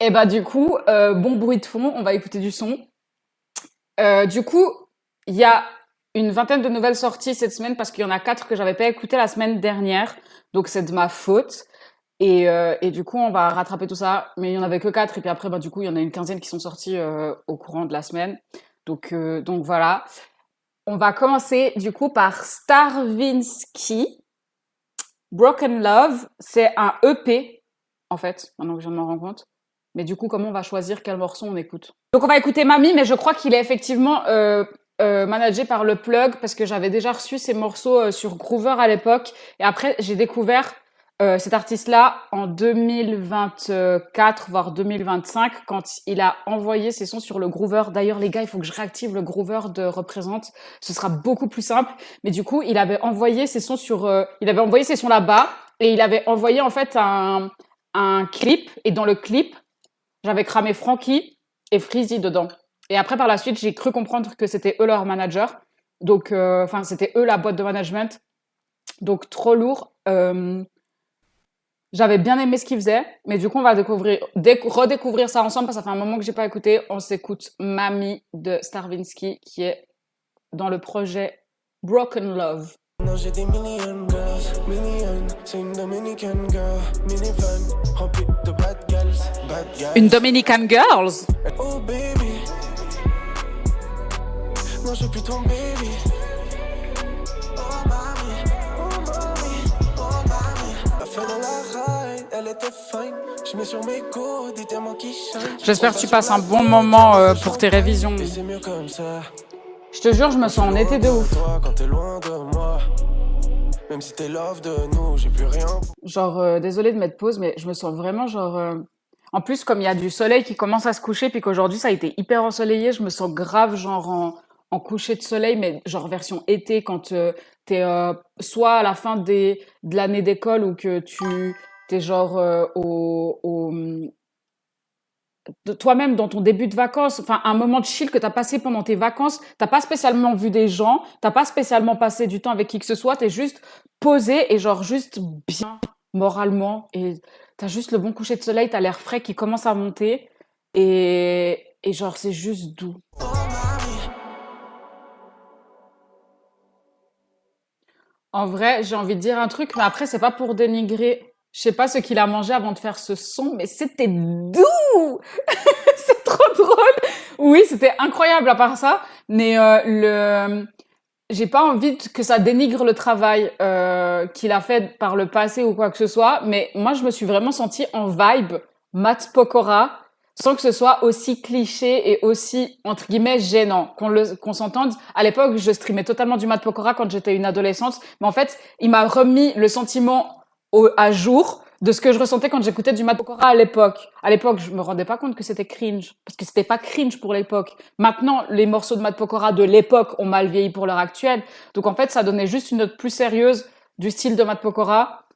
Et bah du coup, bon bruit de fond, on va écouter du son. Du coup, il y a une vingtaine de nouvelles sorties cette semaine parce qu'il y en a quatre que j'avais pas écoutées la semaine dernière, donc c'est de ma faute. Et du coup, on va rattraper tout ça, mais il y en avait que quatre et puis après, bah du coup, il y en a une quinzaine qui sont sorties au courant de la semaine. Donc voilà. On va commencer du coup par Starvinsky. Broken Love, c'est un EP, en fait, maintenant que je viens de m'en rendre compte. Mais du coup, comment on va choisir quel morceau on écoute? Donc on va écouter Mamie, mais je crois qu'il est effectivement managé par le plug parce que j'avais déjà reçu ces morceaux sur Groover à l'époque. Et après, j'ai découvert cet artiste-là en 2024, voire 2025, quand il a envoyé ses sons sur le Groover. D'ailleurs, les gars, il faut que je réactive le Groover de Représente. Ce sera beaucoup plus simple. Mais du coup, il avait envoyé ses sons il avait envoyé ses sons là-bas et il avait envoyé en fait un clip. Et dans le clip, j'avais cramé Frankie et Freezy dedans. Et après, par la suite, j'ai cru comprendre que c'était eux leur manager. Donc, enfin, c'était eux la boîte de management. Donc, trop lourd. J'avais bien aimé ce qu'ils faisaient, mais du coup, on va redécouvrir ça ensemble parce que ça fait un moment que j'ai pas écouté. On s'écoute Mamie de Starvinsky qui est dans le projet Broken Love. Non, j'ai des millions girls, millions, c'est une Dominican girl, minivan, remplie de bad girls. Une Dominican Girls. Oh baby, non, je suis plus ton baby. Oh mami, oh mami, oh mami. La fin de la ride, elle était fine. Je mets sur mes coudes des diamants qui shine. J'espère que tu passes un bon moment pour tes révisions. Et c'est mieux comme ça. Je te jure, je me sens en été de ouf. Quand t'es loin de moi, même si t'es love de nous, j'ai plus rien. Genre, désolée de mettre pause, mais je me sens vraiment genre. En plus, comme il y a du soleil qui commence à se coucher, puis qu'aujourd'hui ça a été hyper ensoleillé, je me sens grave genre en coucher de soleil, mais genre version été, quand t'es soit à la fin de l'année d'école ou que t'es genre de toi-même dans ton début de vacances, enfin un moment de chill que t'as passé pendant tes vacances, t'as pas spécialement vu des gens, t'as pas spécialement passé du temps avec qui que ce soit, t'es juste posé et genre juste bien moralement et t'as juste le bon coucher de soleil, t'as l'air frais qui commence à monter et genre c'est juste doux. En vrai, j'ai envie de dire un truc, mais après c'est pas pour dénigrer, je sais pas ce qu'il a mangé avant de faire ce son, mais c'était doux. C'est trop drôle. Oui, c'était incroyable à part ça, mais j'ai pas envie que ça dénigre le travail qu'il a fait par le passé ou quoi que ce soit, mais moi je me suis vraiment sentie en vibe Matt Pokora sans que ce soit aussi cliché et aussi entre guillemets gênant. Qu'on s'entende, à l'époque, je streamais totalement du Matt Pokora quand j'étais une adolescente, mais en fait, il m'a remis le sentiment à jour de ce que je ressentais quand j'écoutais du Matt Pokora à l'époque. À l'époque, je me rendais pas compte que c'était cringe, parce que c'était pas cringe pour l'époque. Maintenant, les morceaux de Matt Pokora de l'époque ont mal vieilli pour l'heure actuelle. Donc en fait, ça donnait juste une note plus sérieuse du style de Matt Pokora.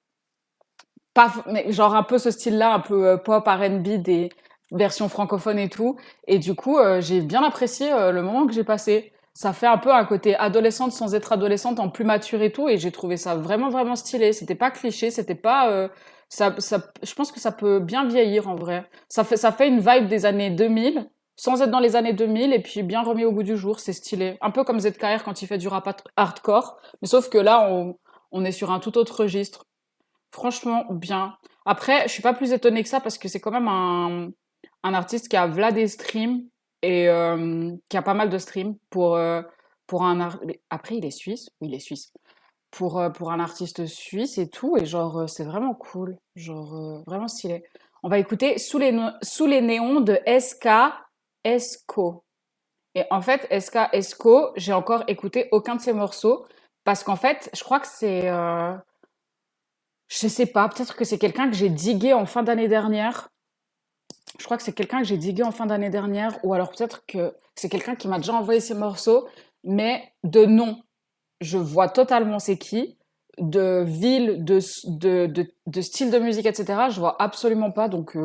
Pas, mais genre un peu ce style-là, un peu pop, R&B, des versions francophones et tout. Et du coup, j'ai bien apprécié le moment que j'ai passé. Ça fait un peu un côté adolescente sans être adolescente, en plus mature et tout. Et j'ai trouvé ça vraiment, vraiment stylé. C'était pas cliché, c'était pas... je pense que ça peut bien vieillir en vrai. Ça fait une vibe des années 2000, sans être dans les années 2000, et puis bien remis au goût du jour, c'est stylé. Un peu comme ZKR quand il fait du rap hardcore, mais sauf que là, on est sur un tout autre registre. Franchement, bien. Après, je suis pas plus étonnée que ça parce que c'est quand même un artiste qui a v'là des streams et qui a pas mal de streams pour Après, il est suisse? Oui, il est suisse. Pour un artiste suisse et tout, et genre, c'est vraiment cool. Genre, vraiment stylé. On va écouter Sous les néons de SK Esco. Et en fait, SK Esco, j'ai encore écouté aucun de ses morceaux parce qu'en fait, je crois que je sais pas, peut-être que c'est quelqu'un que j'ai digué en fin d'année dernière. Je crois que c'est quelqu'un que j'ai digué en fin d'année dernière, ou alors peut-être que c'est quelqu'un qui m'a déjà envoyé ses morceaux, mais de nom, je vois totalement c'est qui, de ville, de style de musique, etc. Je vois absolument pas, donc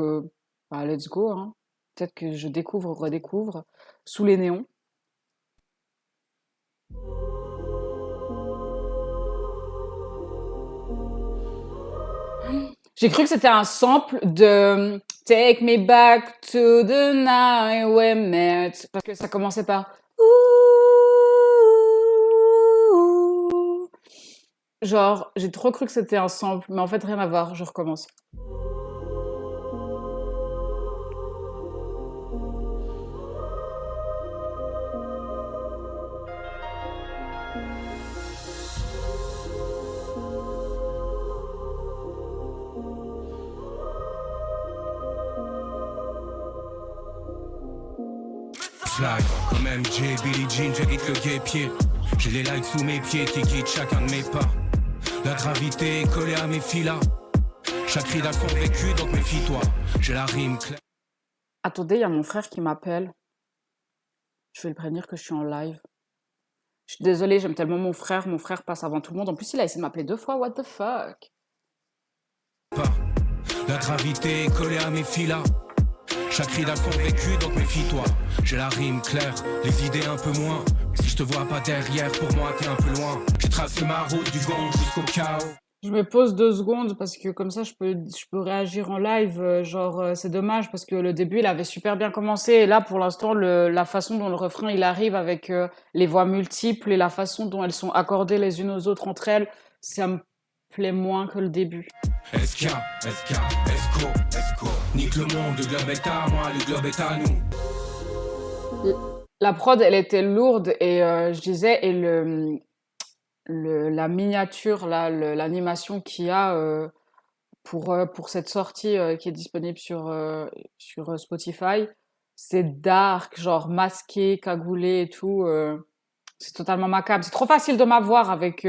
bah, let's go, hein. Peut-être que je découvre, redécouvre, Sous les néons. J'ai cru que c'était un sample de Take me back to the night we met. Parce que ça commençait par Ouh. Genre, j'ai trop cru que c'était un sample, mais en fait, rien à voir. Je recommence. Slide, comme MJ, Billie Jean, je quitte le guépier. J'ai les likes sous mes pieds qui quittent chacun de mes pas. La gravité est collée à mes filas. Chaque ride a son vécu, donc méfie-toi. J'ai la rime claire. Attendez, il y a mon frère qui m'appelle. Je vais le prévenir que je suis en live. Je suis désolée, j'aime tellement mon frère. Mon frère passe avant tout le monde. En plus, il a essayé de m'appeler 2 fois. What the fuck? La gravité est collée à mes filas. Chaque ride a son vécu, donc méfie-toi. J'ai la rime claire, les idées un peu moins. Si je te vois pas derrière, pour moi t'es un peu loin. J'ai tracé ma route du gong jusqu'au chaos. Je me pose 2 secondes parce que comme ça, je peux réagir en live. C'est dommage parce que le début, il avait super bien commencé. Et là, pour l'instant, la façon dont le refrain, il arrive avec les voix multiples et la façon dont elles sont accordées les unes aux autres entre elles, ça me plaît moins que le début. SK, SK, Esco, Esco. Nique le monde, le globe est à moi, le globe est à nous. La prod, elle était lourde et je disais, et la miniature, là, l'animation qu'il y a pour cette sortie qui est disponible sur Spotify, c'est dark, genre masqué, cagoulé et tout. C'est totalement macabre. C'est trop facile de m'avoir avec,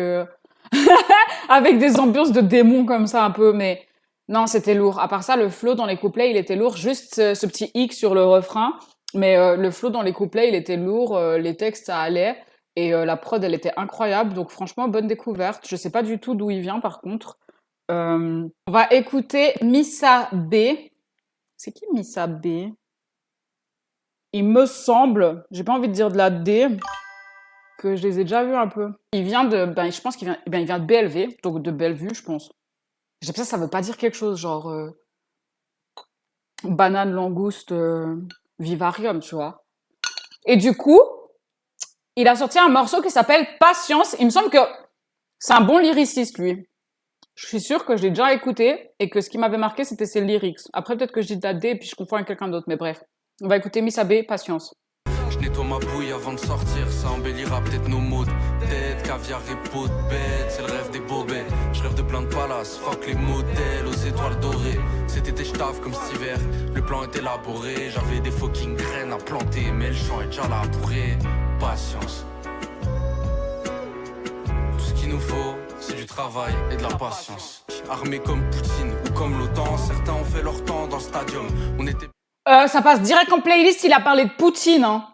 avec des ambiances de démons comme ça un peu, mais non, c'était lourd. À part ça, le flow dans les couplets, il était lourd. Juste ce petit hic sur le refrain. Mais le flow dans les couplets, il était lourd. Les textes, ça allait. Et la prod, elle était incroyable. Donc franchement, bonne découverte. Je sais pas du tout d'où il vient, par contre. On va écouter Missa B. C'est qui Missa B? Il me semble, j'ai pas envie de dire de la D, que je les ai déjà vus un peu. Il vient de, je pense qu'il vient, il vient de BLV, donc de Bellevue, je pense. J'ai l'impression que ça veut pas dire quelque chose, genre banane, langouste, vivarium, tu vois. Et du coup, il a sorti un morceau qui s'appelle Patience. Il me semble que c'est un bon lyriciste, lui. Je suis sûre que je l'ai déjà écouté et que ce qui m'avait marqué, c'était ses lyrics. Après, peut-être que je dis de la D et puis je confonds avec quelqu'un d'autre, mais bref. On va écouter Missa B, Patience. Je nettoie ma bouille avant de sortir, ça embellira peut-être nos modes. Tête, caviar et peau de bête, c'est le rêve des bobets. Je rêve de plein de palaces, fuck les modèles aux étoiles dorées. Cet été je taffe comme cet hiver, le plan est élaboré. J'avais des fucking graines à planter, mais le champ est déjà labouré. Patience. Tout ce qu'il nous faut, c'est du travail et de la patience. Armés comme Poutine ou comme l'OTAN, certains ont fait leur temps dans le stadium. On était... Ça passe direct en playlist, il a parlé de Poutine, hein.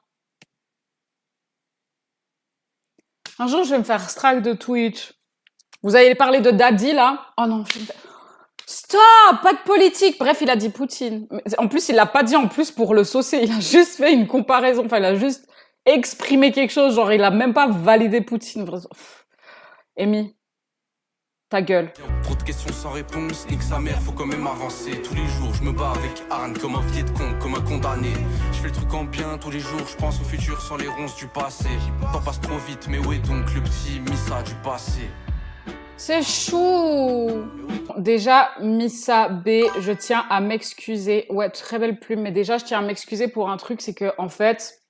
Un jour, je vais me faire strike de Twitch. Vous avez parlé de Daddy, là? Oh non, stop! Pas de politique! Bref, il a dit Poutine. En plus, il l'a pas dit en plus pour le saucer. Il a juste fait une comparaison. Enfin, il a juste exprimé quelque chose. Genre, il a même pas validé Poutine. Amy, ta gueule. Trop de questions sans réponse, nique sa mère, faut quand même avancer. Tous les jours, je me bats avec Anne comme un viet de con, comme un condamné. Je fais le truc en bien tous les jours, je pense au futur sans les ronces du passé. T'en passe trop vite, mais où est donc le petit Missa du passé? C'est chou! Déjà, Missa B, je tiens à m'excuser. Ouais, très belle plume, mais déjà, je tiens à m'excuser pour un truc, c'est que, en fait,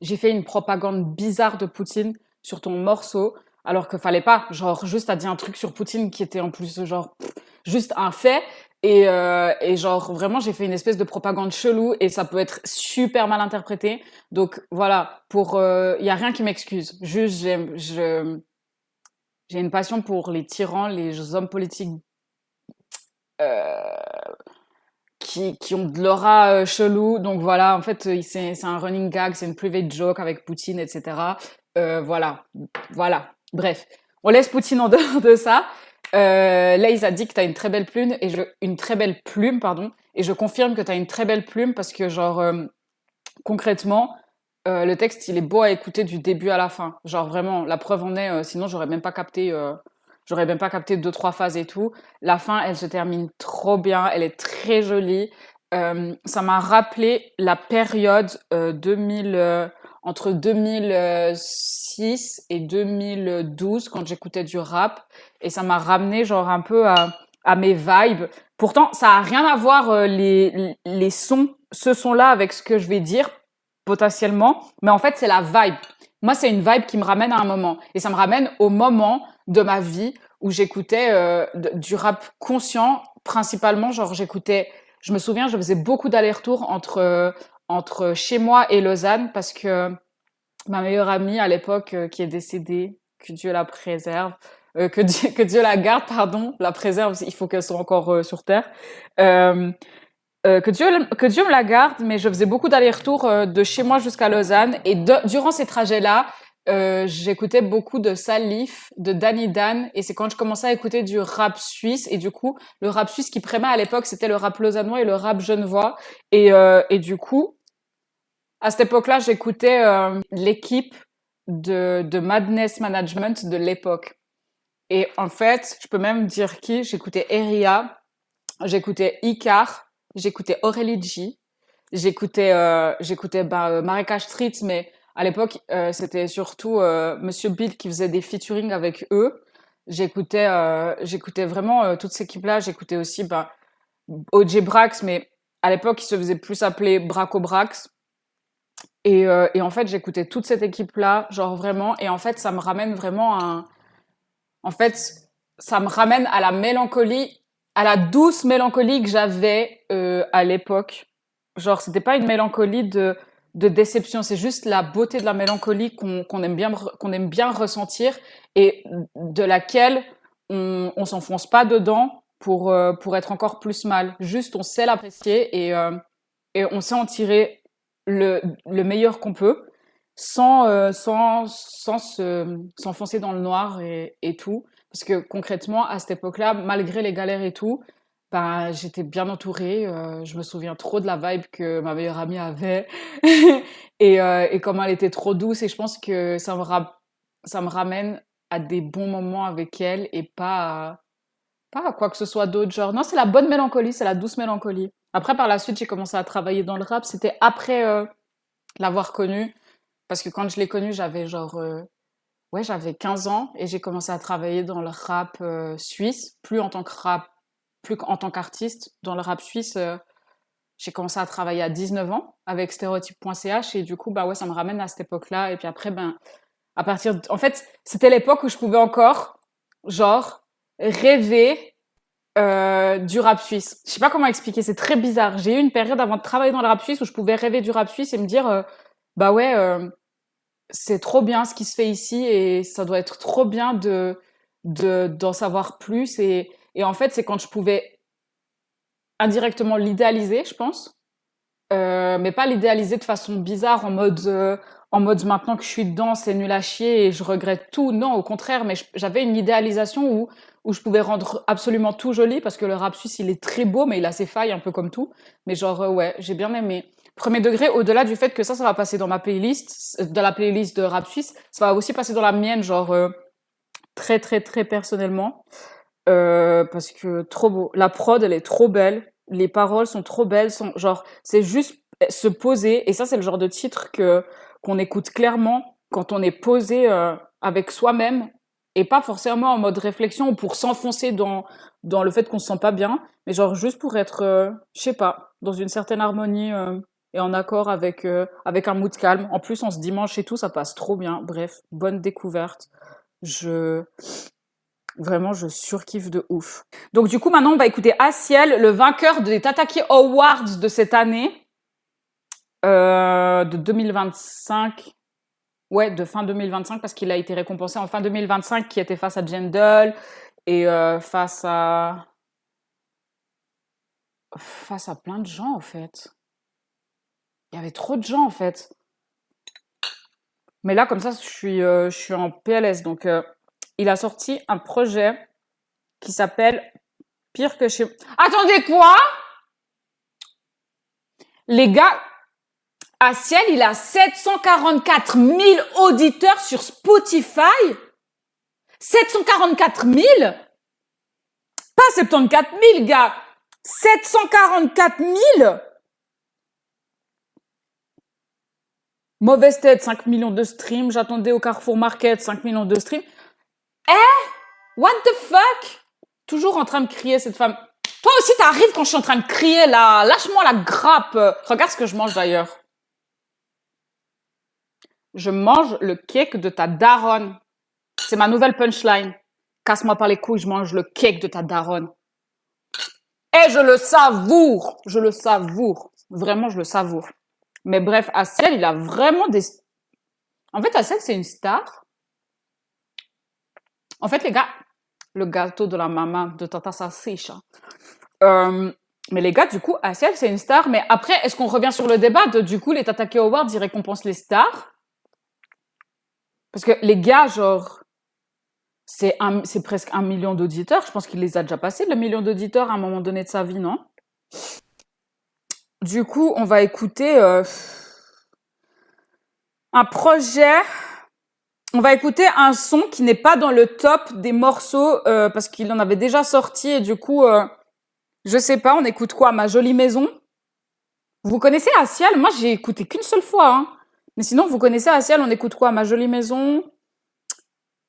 j'ai fait une propagande bizarre de Poutine sur ton morceau, alors que fallait pas. Genre, juste, t'as dit un truc sur Poutine qui était en plus, genre, juste un fait. Et genre, vraiment, j'ai fait une espèce de propagande chelou et ça peut être super mal interprété. Donc, voilà, y a rien qui m'excuse. Juste, j'ai une passion pour les tyrans, les hommes politiques qui ont de l'aura chelou. Donc voilà, en fait, c'est un running gag, c'est une private joke avec Poutine, etc. Voilà. Bref, on laisse Poutine en dehors de ça. Laïs a dit que t'as une très belle plume et je confirme que t'as une très belle plume parce que genre concrètement le texte il est beau à écouter du début à la fin. Genre vraiment, la preuve en est, sinon j'aurais même pas capté j'aurais même pas capté 2-3 phases et tout. La fin, elle se termine trop bien, elle est très jolie. Ça m'a rappelé la période 2000, entre 2006 et 2012 quand j'écoutais du rap et ça m'a ramené genre un peu à mes vibes. Pourtant, ça a rien à voir les sons, ce son-là avec ce que je vais dire potentiellement, mais en fait c'est la vibe. Moi, c'est une vibe qui me ramène à un moment et ça me ramène au moment de ma vie où j'écoutais du rap conscient principalement, genre je me souviens, je faisais beaucoup d'allers-retours entre chez moi et Lausanne parce que ma meilleure amie à l'époque qui est décédée, que Dieu la préserve, que Dieu la garde, pardon, la préserve, il faut qu'elle soit encore sur terre. Euh, que Dieu me la garde, mais je faisais beaucoup d'allers-retours de chez moi jusqu'à Lausanne et durant ces trajets-là, j'écoutais beaucoup de Salif, de Danny Dan et c'est quand je commençais à écouter du rap suisse et du coup, le rap suisse qui primait à l'époque, c'était le rap lausannois et le rap genevois et du coup, à cette époque-là, j'écoutais l'équipe de Madness Management de l'époque. Et en fait, je peux même dire qui, j'écoutais Eria, j'écoutais Icar, j'écoutais Aurélie G, j'écoutais Marika Street, mais à l'époque, c'était surtout Monsieur Bill qui faisait des featuring avec eux. J'écoutais vraiment toute cette équipe-là. J'écoutais aussi OJ Brax, mais à l'époque, il se faisait plus appeler Braco Brax. Et en fait, j'écoutais toute cette équipe-là, genre vraiment. Et en fait, ça me ramène vraiment en fait, ça me ramène à la mélancolie, à la douce mélancolie que j'avais à l'époque. Genre, c'était pas une mélancolie de déception, c'est juste la beauté de la mélancolie qu'on aime bien ressentir et de laquelle on s'enfonce pas dedans pour être encore plus mal. Juste, on sait l'apprécier et on sait en tirer le meilleur qu'on peut sans s'enfoncer dans le noir et tout. Parce que concrètement, à cette époque-là, malgré les galères et tout, bah, j'étais bien entourée. Je me souviens trop de la vibe que ma meilleure amie avait et comment elle était trop douce. Et je pense que ça me ramène à des bons moments avec elle et pas à quoi que ce soit d'autre. Genre, non, c'est la bonne mélancolie, c'est la douce mélancolie. Après, par la suite, j'ai commencé à travailler dans le rap. C'était après l'avoir connue. Parce que quand je l'ai connue, j'avais ouais, j'avais 15 ans et j'ai commencé à travailler dans le rap suisse, plus en tant qu'artiste. Dans le rap suisse, j'ai commencé à travailler à 19 ans avec stéréotype.ch et du coup, bah ouais, ça me ramène à cette époque-là. Et puis après, en fait, c'était l'époque où je pouvais encore, genre, rêver du rap suisse. Je sais pas comment expliquer, c'est très bizarre. J'ai eu une période avant de travailler dans le rap suisse où je pouvais rêver du rap suisse et me dire, bah ouais, c'est trop bien ce qui se fait ici et ça doit être trop bien d'en savoir plus. Et en fait, c'est quand je pouvais indirectement l'idéaliser, je pense, mais pas l'idéaliser de façon bizarre en mode maintenant que je suis dedans, c'est nul à chier et je regrette tout. Non, au contraire, mais j'avais une idéalisation où je pouvais rendre absolument tout joli parce que le rap suisse, il est très beau, mais il a ses failles un peu comme tout. Mais genre, ouais, j'ai bien aimé. Premier degré, au-delà du fait que ça va passer dans ma playlist, dans la playlist de rap suisse, ça va aussi passer dans la mienne, genre très très très personnellement, parce que trop beau. La prod, elle est trop belle, les paroles sont trop belles, genre c'est juste se poser, et ça c'est le genre de titre qu'on écoute clairement quand on est posé avec soi-même et pas forcément en mode réflexion ou pour s'enfoncer dans le fait qu'on se sent pas bien, mais genre juste pour être, je sais pas, dans une certaine harmonie. Et en accord avec un mood calme. En plus, en ce dimanche et tout, ça passe trop bien. Bref, bonne découverte. Je Vraiment, je surkiffe de ouf. Donc du coup, maintenant, on va écouter Asiel, le vainqueur des Tataki Awards de cette année, de 2025. Ouais, de fin 2025, parce qu'il a été récompensé en fin 2025, qui était face à Jendal et face à plein de gens, en fait. Il y avait trop de gens, en fait. Mais là, comme ça, je suis en PLS. Donc, il a sorti un projet qui s'appelle Pire que chez... Attendez, quoi? Les gars, Asiel, il a 744 000 auditeurs sur Spotify. 744 000? Pas 74 000, gars. 744 000? Mauvaise tête, 5 millions de streams. J'attendais au Carrefour Market, 5 millions de streams. What the fuck? Toujours en train de crier, cette femme. Toi aussi, t'arrives quand je suis en train de crier, là. Lâche-moi la grappe. Regarde ce que je mange, d'ailleurs. Je mange le cake de ta daronne. C'est ma nouvelle punchline. Casse-moi par les couilles, je mange le cake de ta daronne. Et je le savoure. Je le savoure. Vraiment, je le savoure. Mais bref, Aciel, il a vraiment des... En fait, Aciel, c'est une star. En fait, les gars, le gâteau de la maman de Tata Salsicha. Mais les gars, du coup, Aciel, c'est une star. Mais après, est-ce qu'on revient sur le débat de, du coup, les Tatake Awards, ils récompensent les stars? Parce que les gars, genre, c'est presque 1 million d'auditeurs. Je pense qu'il les a déjà passés, le million d'auditeurs, à un moment donné de sa vie, non? Du coup, on va écouter un projet. On va écouter un son qui n'est pas dans le top des morceaux parce qu'il en avait déjà sorti et du coup, je sais pas, on écoute quoi? Ma jolie maison? Vous connaissez Aciel? Moi, j'ai écouté qu'une seule fois. Hein. Mais sinon, vous connaissez Aciel, on écoute quoi? Ma jolie maison?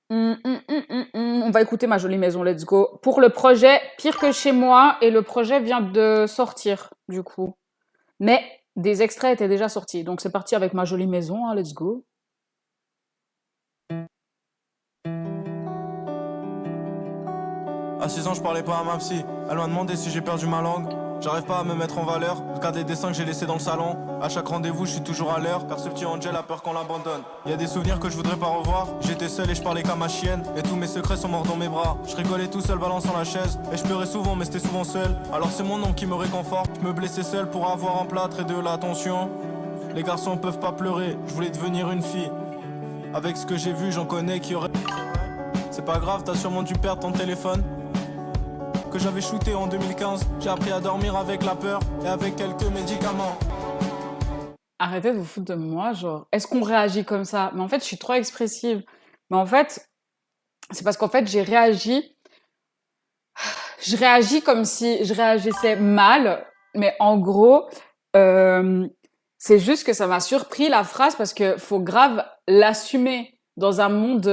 On va écouter Ma jolie maison, let's go. Pour le projet Pire que chez moi, et le projet vient de sortir, du coup. Mais des extraits étaient déjà sortis, donc c'est parti avec Ma jolie maison, hein, let's go. À 6 ans, je parlais pas à ma psy. Elle m'a demandé si j'ai perdu ma langue. J'arrive pas à me mettre en valeur. Regarde les dessins que j'ai laissés dans le salon. À chaque rendez-vous, je suis toujours à l'heure. Car ce petit Angel a peur qu'on l'abandonne. Y a des souvenirs que je voudrais pas revoir. J'étais seul et je parlais comme ma chienne. Et tous mes secrets sont morts dans mes bras. Je rigolais tout seul balançant la chaise. Et je pleurais souvent, mais c'était souvent seul. Alors c'est mon nom qui me réconforte. Je me blessais seul pour avoir un plâtre et de l'attention. Les garçons peuvent pas pleurer. Je voulais devenir une fille. Avec ce que j'ai vu, j'en connais qui auraient. C'est pas grave, t'as sûrement dû perdre ton téléphone. Que j'avais shooté en 2015. J'ai appris à dormir avec la peur et avec quelques médicaments. Arrêtez de vous foutre de moi, genre, est-ce qu'on réagit comme ça? Mais en fait, je suis trop expressive. Mais en fait, c'est parce qu'en fait, j'ai réagi. Je réagis comme si je réagissais mal, mais en gros, c'est juste que ça m'a surpris la phrase parce que faut grave l'assumer dans un monde.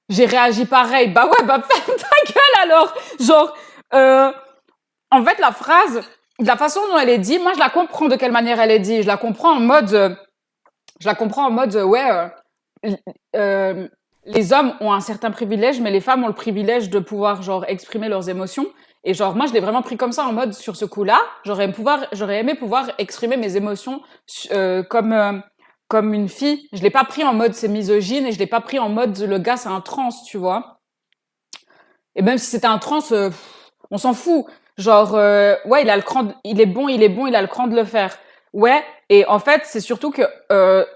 J'ai réagi pareil. Bah ouais, bah ferme ta gueule alors. Genre, en fait, la phrase, de la façon dont elle est dit, moi je la comprends de quelle manière elle est dit. Je la comprends en mode, ouais, les hommes ont un certain privilège, mais les femmes ont le privilège de pouvoir genre exprimer leurs émotions. Et genre moi je l'ai vraiment pris comme ça en mode sur ce coup-là, j'aurais aimé pouvoir exprimer mes émotions comme une fille. Je l'ai pas pris en mode c'est misogyne et je l'ai pas pris en mode le gars c'est un trans, tu vois. Et même si c'était un trans, on s'en fout. Genre ouais, il a le cran, il est bon, il a le cran de le faire. Ouais, et en fait, c'est surtout que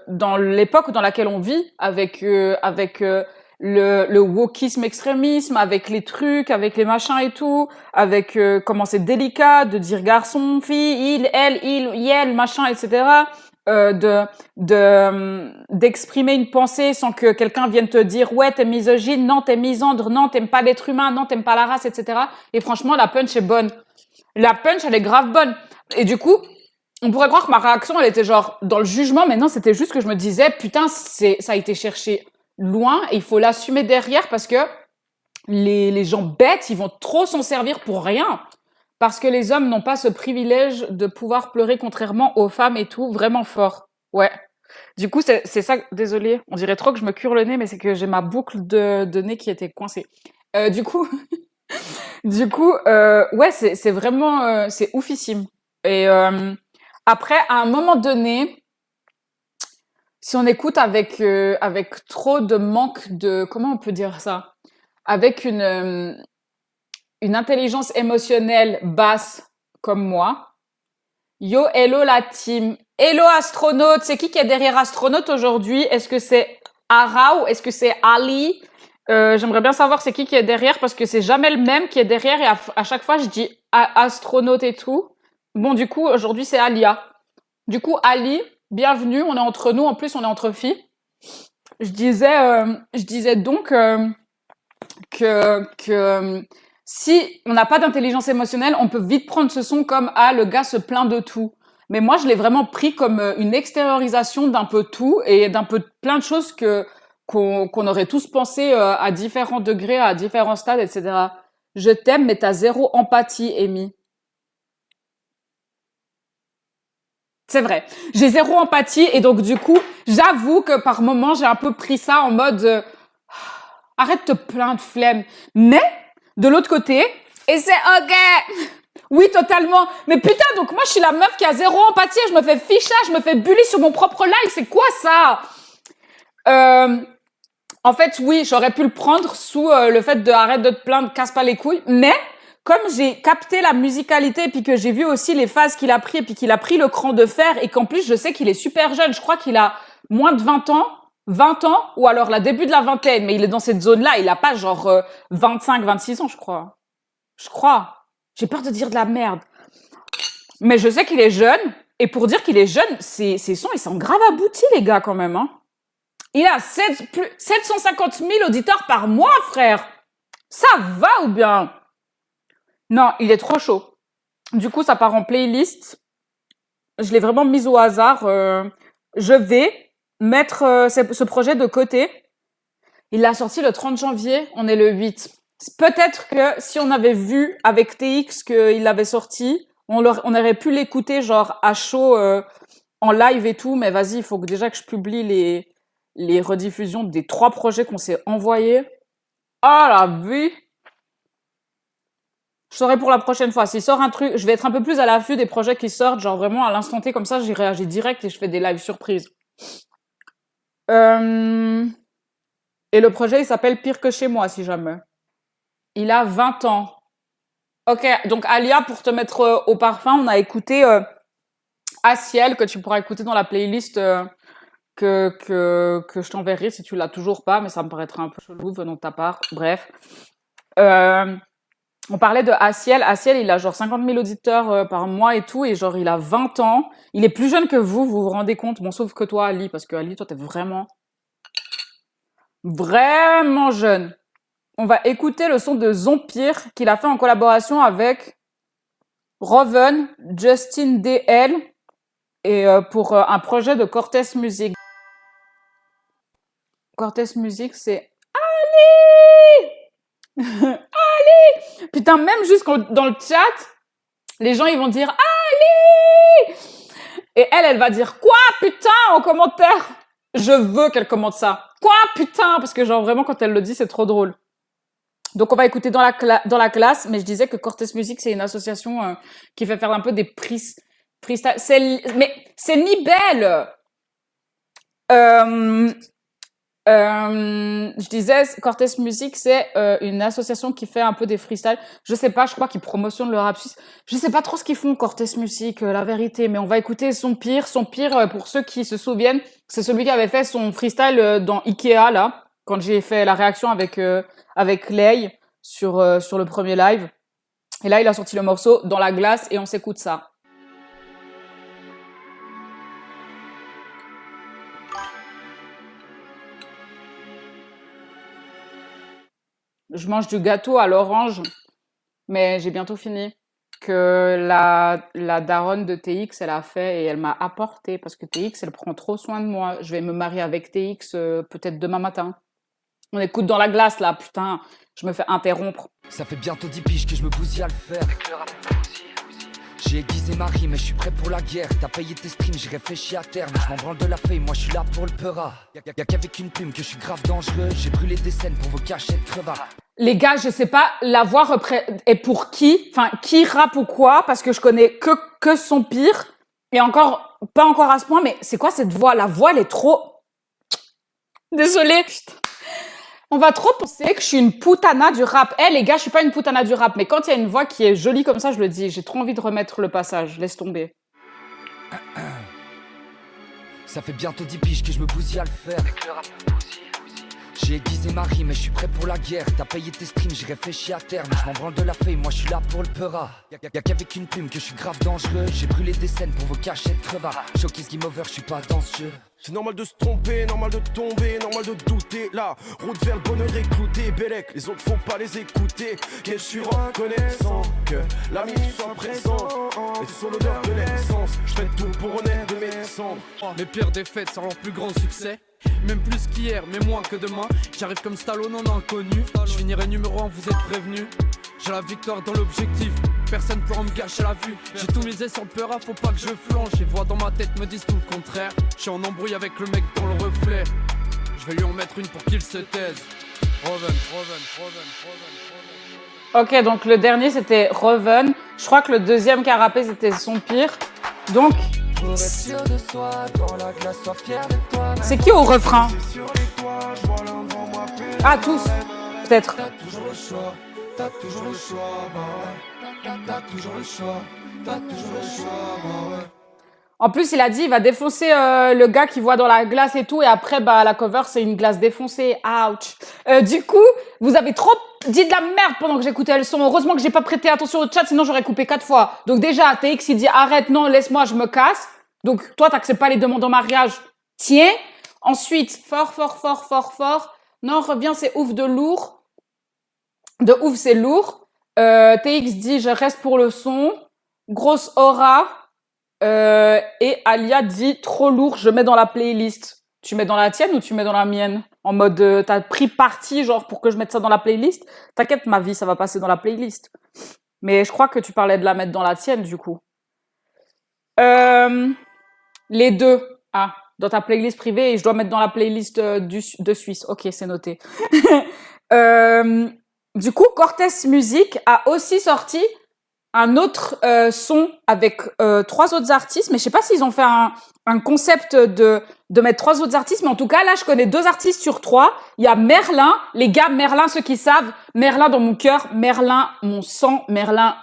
dans l'époque dans laquelle on vit, avec le wokisme extrémisme, avec les trucs, avec les machins et tout, avec comment c'est délicat de dire garçon, fille, il, elle, machin, etc. D'exprimer une pensée sans que quelqu'un vienne te dire ouais t'es misogyne, non t'es misandre, non t'aimes pas l'être humain, non t'aimes pas la race, etc. Et franchement la punch est bonne, la punch elle est grave bonne. Et du coup on pourrait croire que ma réaction elle était genre dans le jugement, mais non c'était juste que je me disais putain ça a été cherché loin et il faut l'assumer derrière parce que les gens bêtes ils vont trop s'en servir pour rien. Parce que les hommes n'ont pas ce privilège de pouvoir pleurer contrairement aux femmes et tout, vraiment fort. Ouais. Du coup, c'est ça, désolée, on dirait trop que je me cure le nez, mais c'est que j'ai ma boucle de nez qui était coincée. Du coup, ouais, c'est vraiment, c'est oufissime. Et après, à un moment donné, si on écoute avec trop de manque de, comment on peut dire ça? Avec une intelligence émotionnelle basse comme moi. Yo, hello la team. Hello astronaute. C'est qui est derrière astronaute aujourd'hui? Est-ce que c'est Ara ou est-ce que c'est Ali? J'aimerais bien savoir c'est qui est derrière parce que c'est jamais le même qui est derrière et à chaque fois je dis astronaute et tout. Bon, du coup, aujourd'hui c'est Alia. Du coup, Ali, bienvenue. On est entre nous. En plus, on est entre filles. Je disais donc que si on n'a pas d'intelligence émotionnelle, on peut vite prendre ce son comme ah le gars se plaint de tout. Mais moi je l'ai vraiment pris comme une extériorisation d'un peu tout et d'un peu plein de choses qu'on aurait tous pensé à différents degrés, à différents stades, etc. Je t'aime, mais t'as zéro empathie, Amy. C'est vrai. J'ai zéro empathie et donc du coup, j'avoue que par moments, j'ai un peu pris ça en mode arrête de te plaindre, flemme. Mais de l'autre côté, et c'est ok. Oui, totalement. Mais putain, donc moi, je suis la meuf qui a zéro empathie, je me fais fichage, je me fais bully sur mon propre live. C'est quoi ça? En fait, oui, j'aurais pu le prendre sous le fait de arrête de te plaindre, casse pas les couilles. Mais comme j'ai capté la musicalité et puis que j'ai vu aussi les phases qu'il a pris et puis qu'il a pris le cran de fer et qu'en plus, je sais qu'il est super jeune. Je crois qu'il a moins de 20 ans ou alors la début de la vingtaine. Mais il est dans cette zone-là. Il a pas genre 25, 26 ans, je crois. Je crois. J'ai peur de dire de la merde. Mais je sais qu'il est jeune. Et pour dire qu'il est jeune, ses sons, ils sont grave aboutis, les gars, quand même. Hein. Il a 750 000 auditeurs par mois, frère. Ça va ou bien? Non, il est trop chaud. Du coup, ça part en playlist. Je l'ai vraiment mis au hasard. Je vais mettre ce projet de côté. Il l'a sorti le 30 janvier. On est le 8. Peut-être que si on avait vu avec TX qu'il l'avait sorti, on aurait pu l'écouter genre à chaud en live et tout. Mais vas-y, il faut déjà que je publie les rediffusions des 3 projets qu'on s'est envoyés. Ah la vie! Je saurai pour la prochaine fois. S'il sort un truc, je vais être un peu plus à l'affût des projets qui sortent, genre vraiment à l'instant T, comme ça, j'y réagis direct et je fais des lives surprises. Et le projet, il s'appelle Pire que chez moi, si jamais. Il a 20 ans. Ok, donc Alia, pour te mettre au parfum, on a écouté À Ciel, que tu pourras écouter dans la playlist que je t'enverrai si tu l'as toujours pas, mais ça me paraîtrait un peu chelou venant de ta part. Bref. On parlait de Aciel. Aciel, il a genre 50 000 auditeurs par mois et tout, et genre il a 20 ans. Il est plus jeune que vous vous rendez compte? Bon, sauf que toi, Ali, parce que Ali, toi, t'es vraiment jeune. On va écouter le son de Zompire qu'il a fait en collaboration avec Roven, Justin DL et pour un projet de Cortez Music. Cortez Music, c'est Ali! Putain, même juste dans le chat, les gens, ils vont dire Ali! Et elle va dire quoi, putain, en commentaire? Je veux qu'elle commente ça. Quoi, putain? Parce que genre, vraiment, quand elle le dit, c'est trop drôle. Donc, on va écouter dans la classe, mais je disais que Cortez Music, c'est une association qui fait faire un peu des freestyle. Mais c'est Nibel! Je disais, Cortez Music, c'est une association qui fait un peu des freestyles. Je sais pas, je crois qu'ils promotionnent le rap suisse. Je sais pas trop ce qu'ils font, Cortez Music, la vérité, mais on va écouter son pire. Son pire, pour ceux qui se souviennent, c'est celui qui avait fait son freestyle dans Ikea, là, quand j'ai fait la réaction avec Lay sur le premier live. Et là, il a sorti le morceau Dans la glace et on s'écoute ça. Je mange du gâteau à l'orange, mais j'ai bientôt fini. Que la daronne de TX, elle a fait et elle m'a apporté parce que TX, elle prend trop soin de moi. Je vais me marier avec TX peut-être demain matin. On écoute Dans la glace là, putain, je me fais interrompre. Ça fait bientôt 10 piges que je me bousille à le faire. J'ai aiguisé ma rime mais je suis prêt pour la guerre. T'as payé tes streams, j'ai réfléchi à terme. Je m'en branle de la feuille, moi je suis là pour le peura. Y'a qu'avec une plume que je suis grave dangereux. J'ai brûlé des scènes pour vos cachettes crevards. Les gars, je sais pas, la voix est pour qui? Enfin, qui rappe ou quoi? Parce que je connais que son pire. Et encore, pas encore à ce point, mais c'est quoi cette voix? La voix, elle est trop... Désolée, putain. On va trop penser que je suis une putana du rap. Les gars, je suis pas une putana du rap, mais quand il y a une voix qui est jolie comme ça, je le dis. J'ai trop envie de remettre le passage. Laisse tomber. Ça fait bientôt 10 piges que je me bousille à le faire. J'ai aiguisé ma rime et je suis prêt pour la guerre. T'as payé tes streams, j'ai réfléchi à terme. Je m'en branle de la feuille, moi je suis là pour le peura. Y'a qu'avec une plume que je suis grave dangereux. J'ai brûlé des scènes pour vos cachettes crevards. Showcase game over, je suis pas dans ce jeu. C'est normal de se tromper, normal de tomber, normal de douter. La route vers le bonheur est cloutée. Bellec, les autres faut pas les écouter. Que je suis reconnaissant que l'ami soit présent. Et sur l'odeur de l'essence, je fais tout pour renaître de mes cendres. Mes pires défaites sont leur plus grand succès. Même plus qu'hier, mais moins que demain. J'arrive comme Stallone en inconnu. Je finirai numéro 1, vous êtes prévenus. J'ai la victoire dans l'objectif, personne pourra me gâcher la vue. J'ai tout misé sur le peura, faut pas que je flanche. Les voix dans ma tête me disent tout le contraire. Je suis en embrouille avec le mec dans le reflet. Je vais lui en mettre une pour qu'il se taise. Reven. Ok, donc le dernier c'était Reven. Je crois que le deuxième qui a rappé c'était son pire. Donc, c'est qui au refrain? Ah, tous, peut-être. T'as toujours le choix, bah ouais. T'as toujours le choix, bah ouais. En plus, il a dit il va défoncer le gars qui voit dans la glace et tout. Et après, bah, la cover, c'est une glace défoncée. Ouch. Du coup, vous avez trop dit de la merde pendant que j'écoutais le son. Heureusement que j'ai pas prêté attention au chat, sinon j'aurais coupé 4 fois. Donc déjà, TX, il dit arrête, non, laisse-moi, je me casse. Donc toi, t'acceptes pas les demandes en mariage. Tiens. Ensuite, fort. Non, reviens, c'est ouf de lourd. De ouf, c'est lourd. TX dit je reste pour le son. Grosse aura. Et Alia dit trop lourd, je mets dans la playlist. Tu mets dans la tienne ou tu mets dans la mienne? En mode t'as pris parti genre pour que je mette ça dans la playlist? T'inquiète, ma vie, ça va passer dans la playlist. Mais je crois que tu parlais de la mettre dans la tienne du coup. Les deux. Ah, dans ta playlist privée et je dois mettre dans la playlist de Suisse. Ok, c'est noté. Du coup, Cortez Music a aussi sorti un autre son avec 3 autres artistes, mais je sais pas s'ils ont fait un concept de mettre 3 autres artistes, mais en tout cas, là, je connais 2 artistes sur 3. Il y a Merlin, les gars, Merlin, ceux qui savent, Merlin dans mon cœur, Merlin, mon sang, Merlin,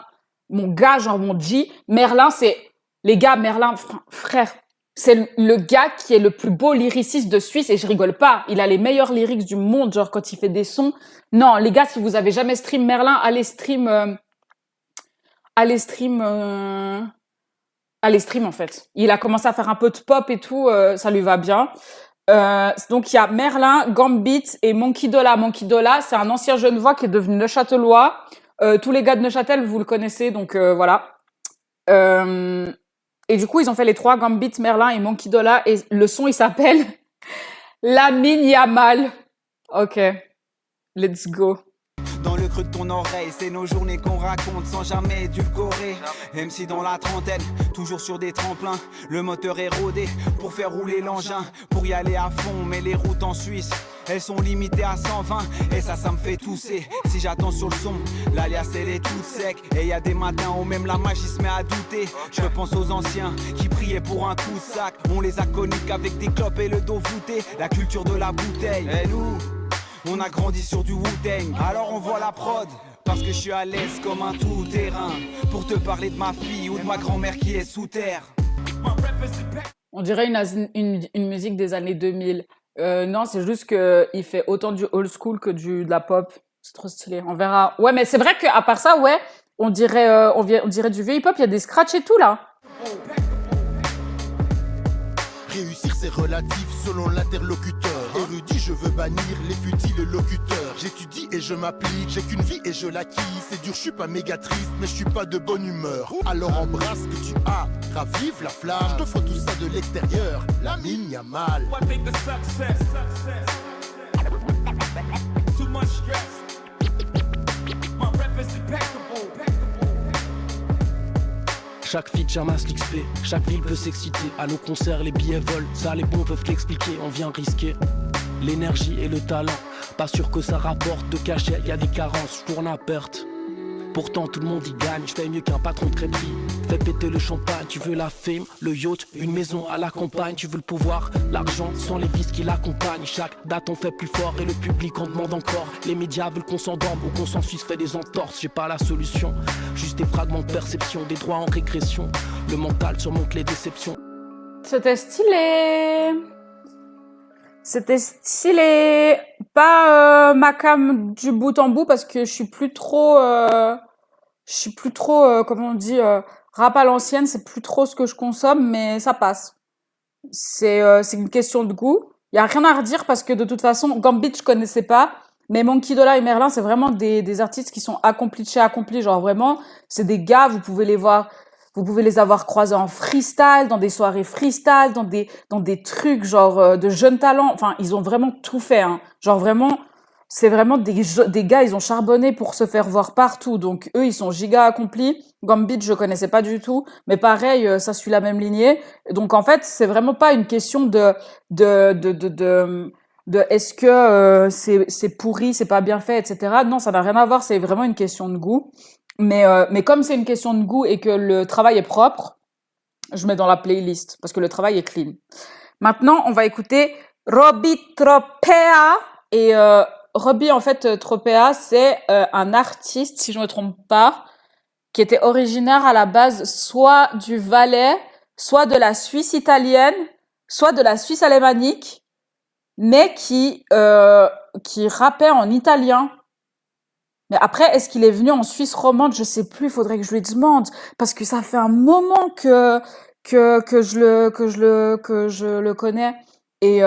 mon gars, genre mon G. Merlin, c'est, les gars, Merlin, frère, c'est le gars qui est le plus beau lyriciste de Suisse et je rigole pas. Il a les meilleurs lyrics du monde, genre quand il fait des sons. Non, les gars, si vous avez jamais stream Merlin, allez stream en fait. Il a commencé à faire un peu de pop et tout, ça lui va bien. Donc il y a Merlin, Gambit et Monkey Dolla. Monkey Dolla, c'est un ancien Genevois qui est devenu Neuchâtelois. Tous les gars de Neuchâtel, vous le connaissez, donc voilà. Et du coup, ils ont fait les 3, Gambit, Merlin et Monkey Dolla. Et le son, il s'appelle Lamine Yamal. Ok, let's go. Dans le creux de ton oreille, c'est nos journées qu'on raconte sans jamais édulcorer. MC dans la trentaine, toujours sur des tremplins. Le moteur est rodé pour faire rouler l'engin. Pour y aller à fond, mais les routes en Suisse, elles sont limitées à 120. Et ça me fait tousser. Si j'attends sur le son, l'alias elle est toute sec. Et y a des matins où même la magie se met à douter. Je repense aux anciens qui priaient pour un coup de sac. On les a connus qu'avec des clopes et le dos voûté. La culture de la bouteille. Et nous, on a grandi sur du Wu-Tang, alors on voit la prod. Parce que je suis à l'aise comme un tout-terrain. Pour te parler de ma fille ou de ma grand-mère qui est sous terre. On dirait une musique des années 2000. Non, c'est juste qu'il fait autant du old school que de la pop. C'est trop stylé, on verra. Ouais, mais c'est vrai qu'à part ça, ouais, on dirait du vieux hip-hop, il y a des scratchs et tout là. Réussir c'est relatif selon l'interlocuteur. Érudit, je veux bannir les futiles locuteurs. J'étudie et je m'applique, j'ai qu'une vie et je l'acquis. C'est dur, je suis pas méga triste, mais je suis pas de bonne humeur. Alors embrasse ce que tu as, ravive la flamme. Je te faut tout ça de l'extérieur, Lamine Yamal. Chaque feat jamasse l'XP, chaque ville peut s'exciter. À nos concerts les billets volent, ça les bons peuvent l'expliquer. On vient risquer l'énergie et le talent. Pas sûr que ça rapporte de cachet, y a des carences, je tourne à perte. Pourtant tout le monde y gagne, je fais mieux qu'un patron de crêperie. Fais péter le champagne, tu veux la fame, le yacht, une maison à la campagne. Tu veux le pouvoir, l'argent, sans les vices qui l'accompagnent. Chaque date on fait plus fort et le public en demande encore. Les médias veulent qu'on s'endorme, au consensus fait des entorses. J'ai pas la solution, juste des fragments de perception, des droits en régression. Le mental surmonte les déceptions. C'était stylé. C'était stylé. Pas ma cam du bout en bout parce que je suis plus trop, comment on dit, rap à l'ancienne, c'est plus trop ce que je consomme, mais ça passe. C'est une question de goût. Il y a rien à redire parce que de toute façon, Gambit, je connaissais pas. Mais Monkey Dollar et Merlin, c'est vraiment des artistes qui sont accomplis de chez accomplis. Genre vraiment, c'est des gars, vous pouvez les voir, vous pouvez les avoir croisés en freestyle, dans des soirées freestyle, dans des trucs genre de jeunes talents. Enfin, ils ont vraiment tout fait, hein. Genre vraiment, c'est vraiment des gars, ils ont charbonné pour se faire voir partout. Donc eux, ils sont giga accomplis. Gambit, je connaissais pas du tout. Mais pareil, ça suit la même lignée. Donc en fait, c'est vraiment pas une question de est-ce que c'est pourri, c'est pas bien fait, etc. Non, ça n'a rien à voir, c'est vraiment une question de goût. Mais comme c'est une question de goût et que le travail est propre, je mets dans la playlist parce que le travail est clean. Maintenant, on va écouter Robbie Tropea. Et Robbie, en fait, Tropea, c'est un artiste, si je me trompe pas, qui était originaire à la base soit du Valais, soit de la Suisse italienne, soit de la Suisse alémanique, mais qui rappait en italien. Mais après, est-ce qu'il est venu en Suisse romande? Je sais plus, faudrait que je lui demande, parce que ça fait un moment que je le connais. Et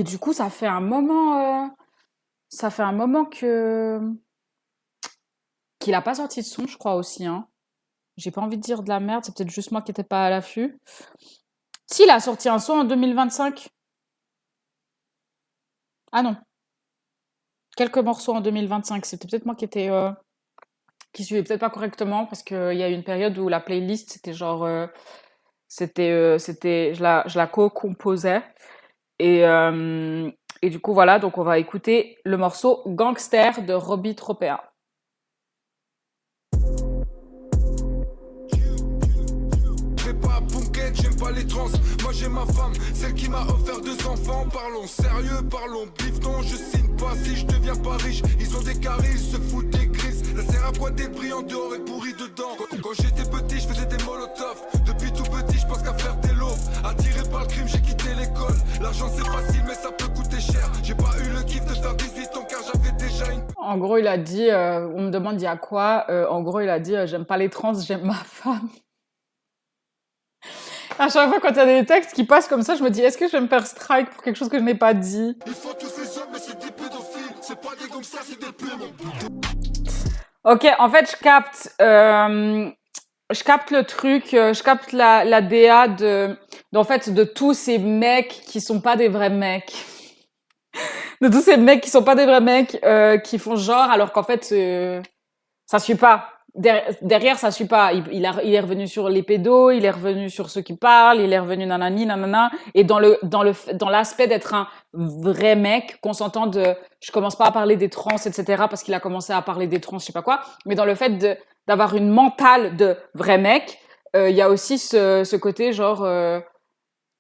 du coup, ça fait un moment qu'il a pas sorti de son, je crois aussi, hein. J'ai pas envie de dire de la merde, c'est peut-être juste moi qui étais pas à l'affût. S'il a sorti un son en 2025. Ah non. Quelques morceaux en 2025. C'était peut-être moi qui suivais peut-être pas correctement parce qu'il y a eu une période où la playlist, c'était genre, je la co-composais. Et du coup, voilà, donc on va écouter le morceau Gangster de Robbie Tropea. J'aime pas les trans, moi j'ai ma femme, celle qui m'a offert 2 enfants. Parlons sérieux, parlons bifton, je signe pas si je deviens pas riche. Ils ont des caries, ils se foutent des crises. Ça sert à quoi des prix en dehors et pourri dedans. Quand j'étais petit, je faisais des molotovs. Depuis tout petit, je pense qu'à faire des loaves. Attiré par le crime, j'ai quitté l'école. L'argent c'est facile, mais ça peut coûter cher. J'ai pas eu le kiff de faire 18 ans car j'avais déjà une... En gros, il a dit, on me demande il y a quoi. En gros, il a dit, j'aime pas les trans, j'aime ma femme. À chaque fois, quand il y a des textes qui passent comme ça, je me dis, est-ce que je vais me faire strike pour quelque chose que je n'ai pas dit? Ils font tous ces hommes, mais c'est des pédophiles. C'est pas des comme ça, c'est des plumes. Ok, en fait, je capte le truc, je capte la DA en fait, de tous ces mecs qui sont pas des vrais mecs. De tous ces mecs qui sont pas des vrais mecs, qui font genre, alors qu'en fait, ça suit pas. Derrière, ça suit pas. Il est revenu sur les pédos, il est revenu sur ceux qui parlent, il est revenu nanani, nanana. Et dans l'aspect d'être un vrai mec, qu'on s'entend je commence pas à parler des trans, etc., parce qu'il a commencé à parler des trans, je sais pas quoi. Mais dans le fait d'avoir une mentale de vrai mec, il y a aussi ce côté genre,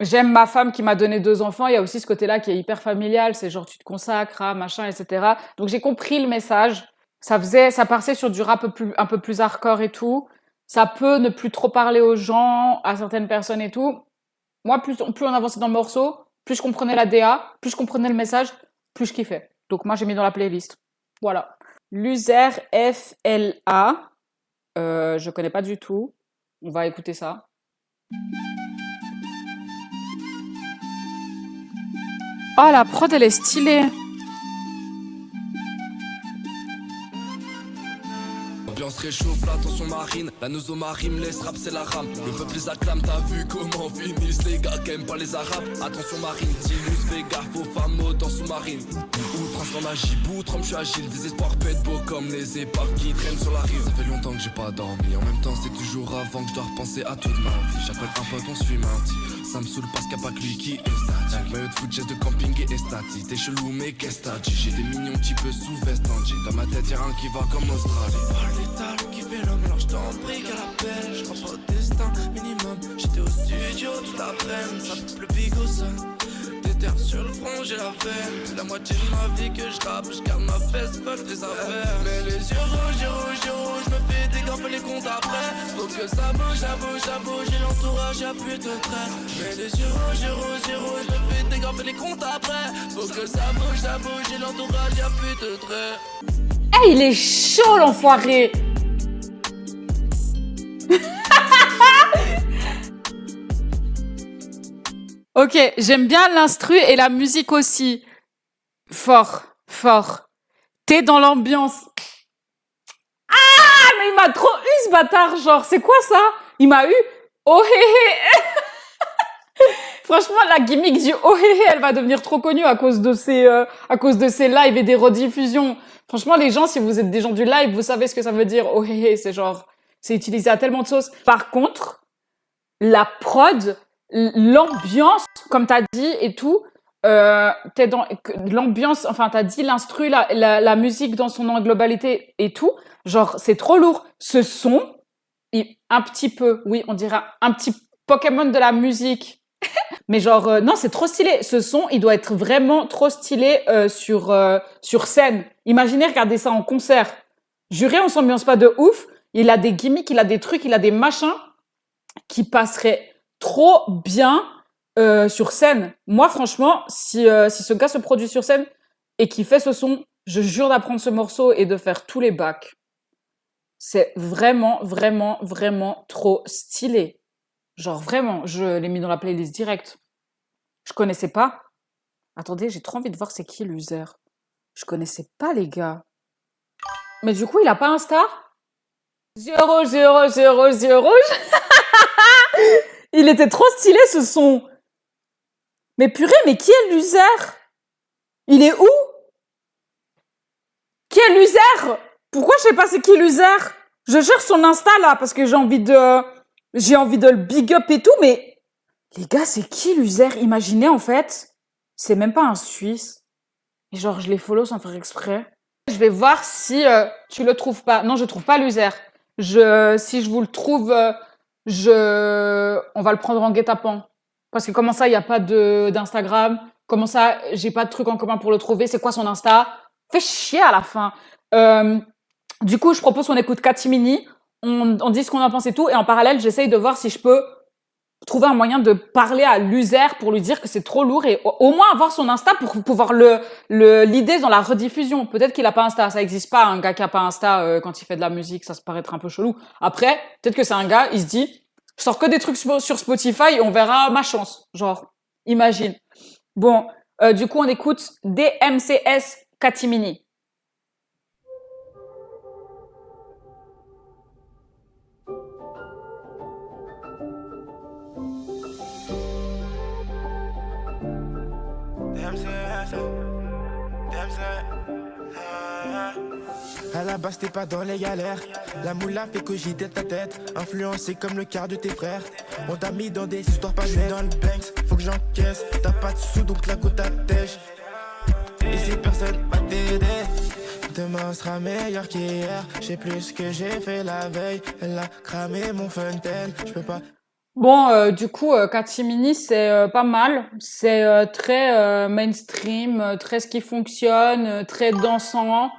j'aime ma femme qui m'a donné 2 enfants. Il y a aussi ce côté-là qui est hyper familial. C'est genre, tu te consacres à machin, etc. Donc, j'ai compris le message. Ça passait sur du rap un peu plus hardcore et tout. Ça peut ne plus trop parler aux gens, à certaines personnes et tout. Moi, plus on avançait dans le morceau, plus je comprenais la DA, plus je comprenais le message, plus je kiffais. Donc, moi, j'ai mis dans la playlist. Voilà. Luzer FLA. Je connais pas du tout. On va écouter ça. Oh, la prod, elle est stylée. L'ambiance réchauffe, la tension marine. La nosomarine laisse rap, c'est la rame. Le peuple les acclame, t'as vu comment finissent les gars qui aiment pas les arabes. Attention marine, Tinus, fais gaffe aux femmes dans sous-marine. Outrance dans la gibou, trempe, je suis agile. Désespoir pète beau comme les épaves qui traînent sur la rive. Ça fait longtemps que j'ai pas dormi. En même temps, c'est toujours avant que je dois repenser à toute ma vie. J'appelle un pote, on se fume un petit. Ça me saoule parce qu'il n'y a pas que lui qui est statique. Maillot de foot, geste de camping et statique. T'es chelou, mais qu'est-ce que t'as dit? J'ai des mignons petits peu sous veste en jean. Dans ma tête, y'a un qui va comme Australie. Qui fait l'homme, alors je t'en prie qu'à l'appel. Je crois pas au destin minimum. J'étais au studio toute l'après-midi. Ça peut plus pico ça. Des terres sur le front, j'ai la veine. C'est la moitié de ma vie que je rappe. Je garde ma veste, fuck les affaires. Mais les yeux rouges, je me fais des gaffes les comptes après. Faut que ça bouge, ça bouge, ça bouge. J'ai l'entourage, y'a plus de traîne. Mais les yeux rouges, je me fais des gars, fais les comptes après. Faut que ça bouge, et l'entourage, y'a plus de traits. Eh, il est chaud, l'enfoiré. Ok, j'aime bien l'instru et la musique aussi. Fort, fort. T'es dans l'ambiance. Ah, mais il m'a trop eu ce bâtard, genre, c'est quoi ça? Il m'a eu. Oh hé hé. Franchement, la gimmick du oh hé hé, elle va devenir trop connue à cause de ces lives et des rediffusions. Franchement, les gens, si vous êtes des gens du live, vous savez ce que ça veut dire. Oh hé hé, c'est genre, c'est utilisé à tellement de sauces. Par contre, la prod, l'ambiance, comme t'as dit et tout, t'es dans l'ambiance, enfin t'as dit l'instru, la musique dans son globalité et tout, genre c'est trop lourd. Ce son, un petit peu, oui, on dirait un petit Pokémon de la musique. Mais genre, non, c'est trop stylé. Ce son, il doit être vraiment trop stylé sur scène. Imaginez, regardez ça en concert. Juré, on s'ambiance pas de ouf. Il a des gimmicks, il a des trucs, il a des machins qui passeraient trop bien sur scène. Moi, franchement, si ce gars se produit sur scène et qu'il fait ce son, je jure d'apprendre ce morceau et de faire tous les bacs. C'est vraiment, vraiment, vraiment trop stylé. Genre vraiment, je l'ai mis dans la playlist direct. Je connaissais pas. Attendez, j'ai trop envie de voir c'est qui l'user. Je connaissais pas les gars. Mais du coup, il a pas Insta? 0, 0, 0, 0. Il était trop stylé ce son. Mais purée, mais qui est l'user? Il est où? Qui est l'user? Pourquoi je sais pas c'est qui l'user? Je cherche son Insta là parce que j'ai envie de le big up et tout, mais les gars, c'est qui l'user? Imaginez en fait, c'est même pas un Suisse. Et genre, je les follow sans faire exprès. Je vais voir si tu le trouves pas. Non, je trouve pas l'user. Si je vous le trouve, on va le prendre en guet-apens. Parce que comment ça, il n'y a pas d'Instagram? Comment ça, j'ai pas de truc en commun pour le trouver? C'est quoi son Insta? Fait chier à la fin. Du coup, je propose qu'on écoute Katimini. On dit ce qu'on en pense et tout. Et en parallèle, j'essaye de voir si je peux trouver un moyen de parler à l'user pour lui dire que c'est trop lourd et au moins avoir son Insta pour pouvoir l'idée dans la rediffusion. Peut-être qu'il a pas Insta. Ça existe pas, un gars qui a pas Insta quand il fait de la musique. Ça se paraît être un peu chelou. Après, peut-être que c'est un gars, il se dit, je sors que des trucs sur Spotify et on verra ma chance. Genre, imagine. Bon, du coup, on écoute DMCS Katimini. À la base t'es pas dans les galères. La moula fait cogiter ta tête. Influencé comme le quart de tes frères. On t'a mis dans des histoires pas nettes. Dans le Banks, faut que j'encaisse. T'as pas de sous donc la côte à tèche. Ici personne va t'aider. Demain sera meilleur qu'hier. J'ai plus ce que j'ai fait la veille. Elle a cramé mon fontaine. Je peux pas. Bon, du coup, Katimini, c'est pas mal. C'est très mainstream, très ce qui fonctionne, très dansant.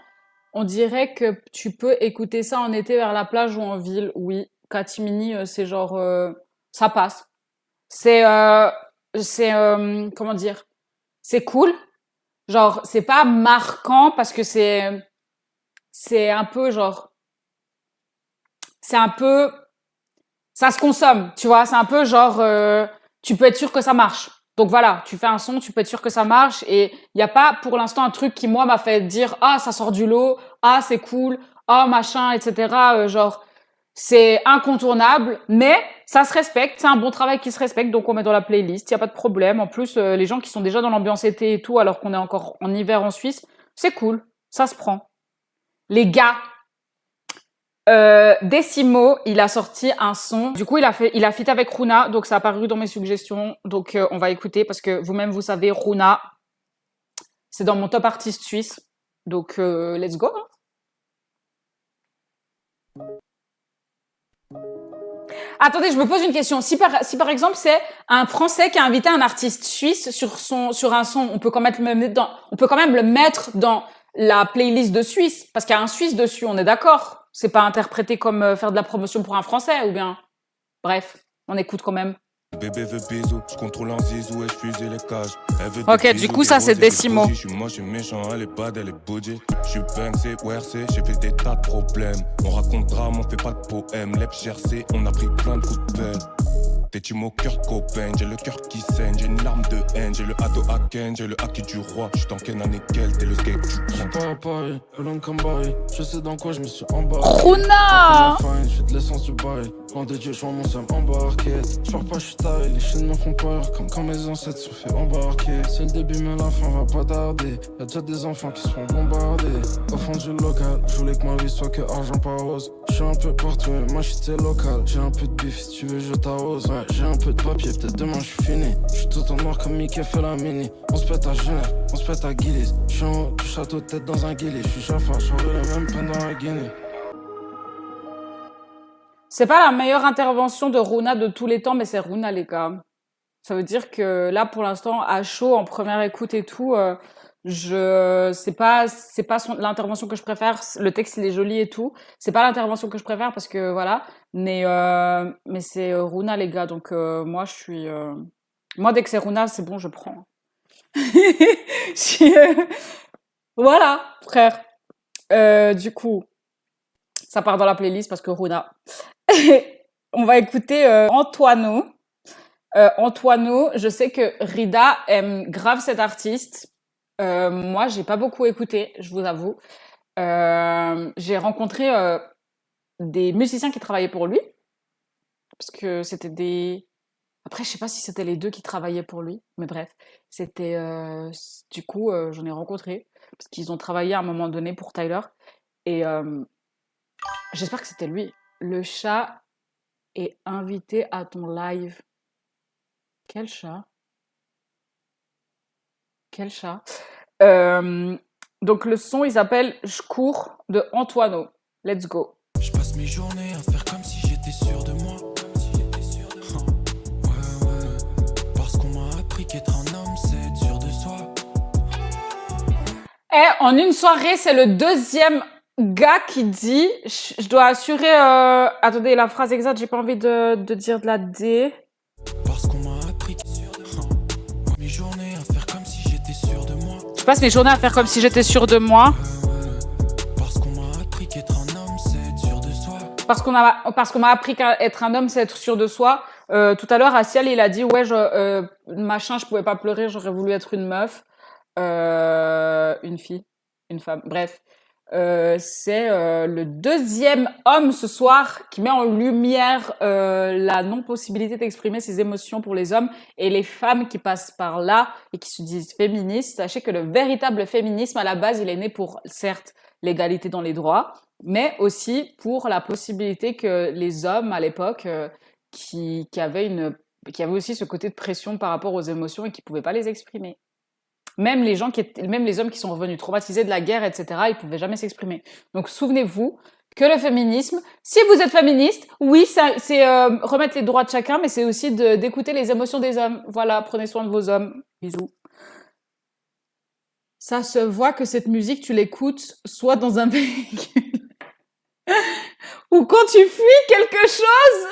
On dirait que tu peux écouter ça en été vers la plage ou en ville. Oui, Katimini, c'est genre... ça passe. C'est... comment dire? C'est cool. Genre, c'est pas marquant parce que c'est un peu genre... C'est un peu... Ça se consomme, tu vois. C'est un peu genre... tu peux être sûr que ça marche. Donc voilà, tu fais un son, tu peux être sûr que ça marche et il n'y a pas pour l'instant un truc qui moi m'a fait dire ah ça sort du lot, ah c'est cool, ah machin, etc. Genre c'est incontournable, mais ça se respecte, c'est un bon travail qui se respecte, donc on met dans la playlist, il n'y a pas de problème. En plus, les gens qui sont déjà dans l'ambiance été et tout alors qu'on est encore en hiver en Suisse, c'est cool, ça se prend. Les gars, Decimo, il a sorti un son. Du coup, il a feat avec Runa, donc ça a apparu dans mes suggestions. Donc, on va écouter parce que vous-même, vous savez, Runa, c'est dans mon top artiste suisse. Donc, let's go. Attendez, je me pose une question. Si par exemple, c'est un Français qui a invité un artiste suisse sur un son, on peut quand même le mettre dans la playlist de Suisse parce qu'il y a un Suisse dessus, on est d'accord? C'est pas interprété comme faire de la promotion pour un Français ou bien... Bref, on écoute quand même. Bébé veut bisous, je contrôle en zizou et je fusille les cages. Elle veut Ok, des du bisous, coup, des ça, c'est roses et des Décimo. bougies. Je suis moche, je suis méchant, elle est bad, elle est bougie. Je suis Banksy, WRC, j'ai fait des tas de problèmes. On raconte drame, on fait pas de poème. Lep GRC, on a pris plein de coups de pelle. T'es Timo cœur de copain, j'ai le cœur qui saigne, j'ai une larme de haine, j'ai le hado à Ken, j'ai le haki du roi, j'suis dans Ken à nickel, t'es le skate du J'suis pas à Paris, loin comme Paris, je sais dans quoi je me suis embarqué. Rouna! Je fais de l'essence du bail, loin de Dieu, j'vois mon seum embarqué. J'pars pas, j'suis taille, les chaînes me font peur, comme quand mes ancêtres se fait embarquer. C'est le début, mais la fin va pas tarder. Y'a déjà des enfants qui seront bombardés. Au fond du local, j'voulais que ma vie soit que argent pas rose. J'suis un peu partout, mais moi j'étais local. J'ai un peu de bif, si tu veux, je t'arrose. Ouais, j'ai un peu de papier, peut-être demain j'suis fini. J'suis tout en noir comme Mickey fait la mini. On se pète à Genève, on se pète à Guilis. J'suis en haut du château de tête dans un guilis. J'suis chafard, j'aurai la même peine dans la Guinée. C'est pas la meilleure intervention de Runa de tous les temps, mais c'est Runa, les gars. Ça veut dire que là, pour l'instant, à chaud, en première écoute et tout, c'est pas l'intervention que je préfère. Le texte, il est joli et tout. C'est pas l'intervention que je préfère parce que voilà. Mais c'est Runa, les gars. Donc, moi, moi, dès que c'est Runa, c'est bon, je prends. Voilà, frère. Du coup, ça part dans la playlist parce que Runa. On va écouter Antoineau. Antoineau, je sais que Rida aime grave cet artiste. Moi, j'ai pas beaucoup écouté, je vous avoue. J'ai rencontré des musiciens qui travaillaient pour lui. Parce que c'était des... Après, je sais pas si c'était les deux qui travaillaient pour lui. Mais bref, c'était... Du coup, j'en ai rencontré. Parce qu'ils ont travaillé à un moment donné pour Tyler. Et j'espère que c'était lui. Le chat est invité à ton live. Quel chat? Quel chat? Donc le son, il s'appelle Je cours de Antoineau. Let's go. Je passe mes journées à faire comme si j'étais sûr de moi. Ouais, ouais. Parce qu'on m'a appris qu'être un homme, c'est être sûr de soi. En une soirée, c'est le deuxième gars qui dit je dois assurer... Attendez, la phrase exacte, j'ai pas envie de dire de la D. Parce qu'on m'a appris que mes journées à faire comme si j'étais sûr de moi. Je passe mes journées à faire comme si j'étais sûr de moi. Parce qu'on m'a appris qu'être un homme, c'est être sûr de soi. Parce qu'on m'a appris qu'être un homme, c'est être sûr de soi. Tout à l'heure, Asiel, il a dit ouais, machin, je pouvais pas pleurer, j'aurais voulu être une meuf, une fille, une femme. Bref, c'est le deuxième homme ce soir qui met en lumière la non-possibilité d'exprimer ses émotions pour les hommes et les femmes qui passent par là et qui se disent féministes. Sachez que le véritable féminisme, à la base, il est né pour, certes, l'égalité dans les droits, mais aussi pour la possibilité que les hommes, à l'époque, qui avaient aussi ce côté de pression par rapport aux émotions et qui pouvaient pas les exprimer. Même les hommes qui sont revenus traumatisés de la guerre, etc., ils pouvaient jamais s'exprimer. Donc, souvenez-vous que le féminisme, si vous êtes féministe, oui, c'est remettre les droits de chacun, mais c'est aussi d'écouter les émotions des hommes. Voilà, prenez soin de vos hommes. Bisous. Ça se voit que cette musique, tu l'écoutes soit dans un véhicule ou quand tu fuis quelque chose.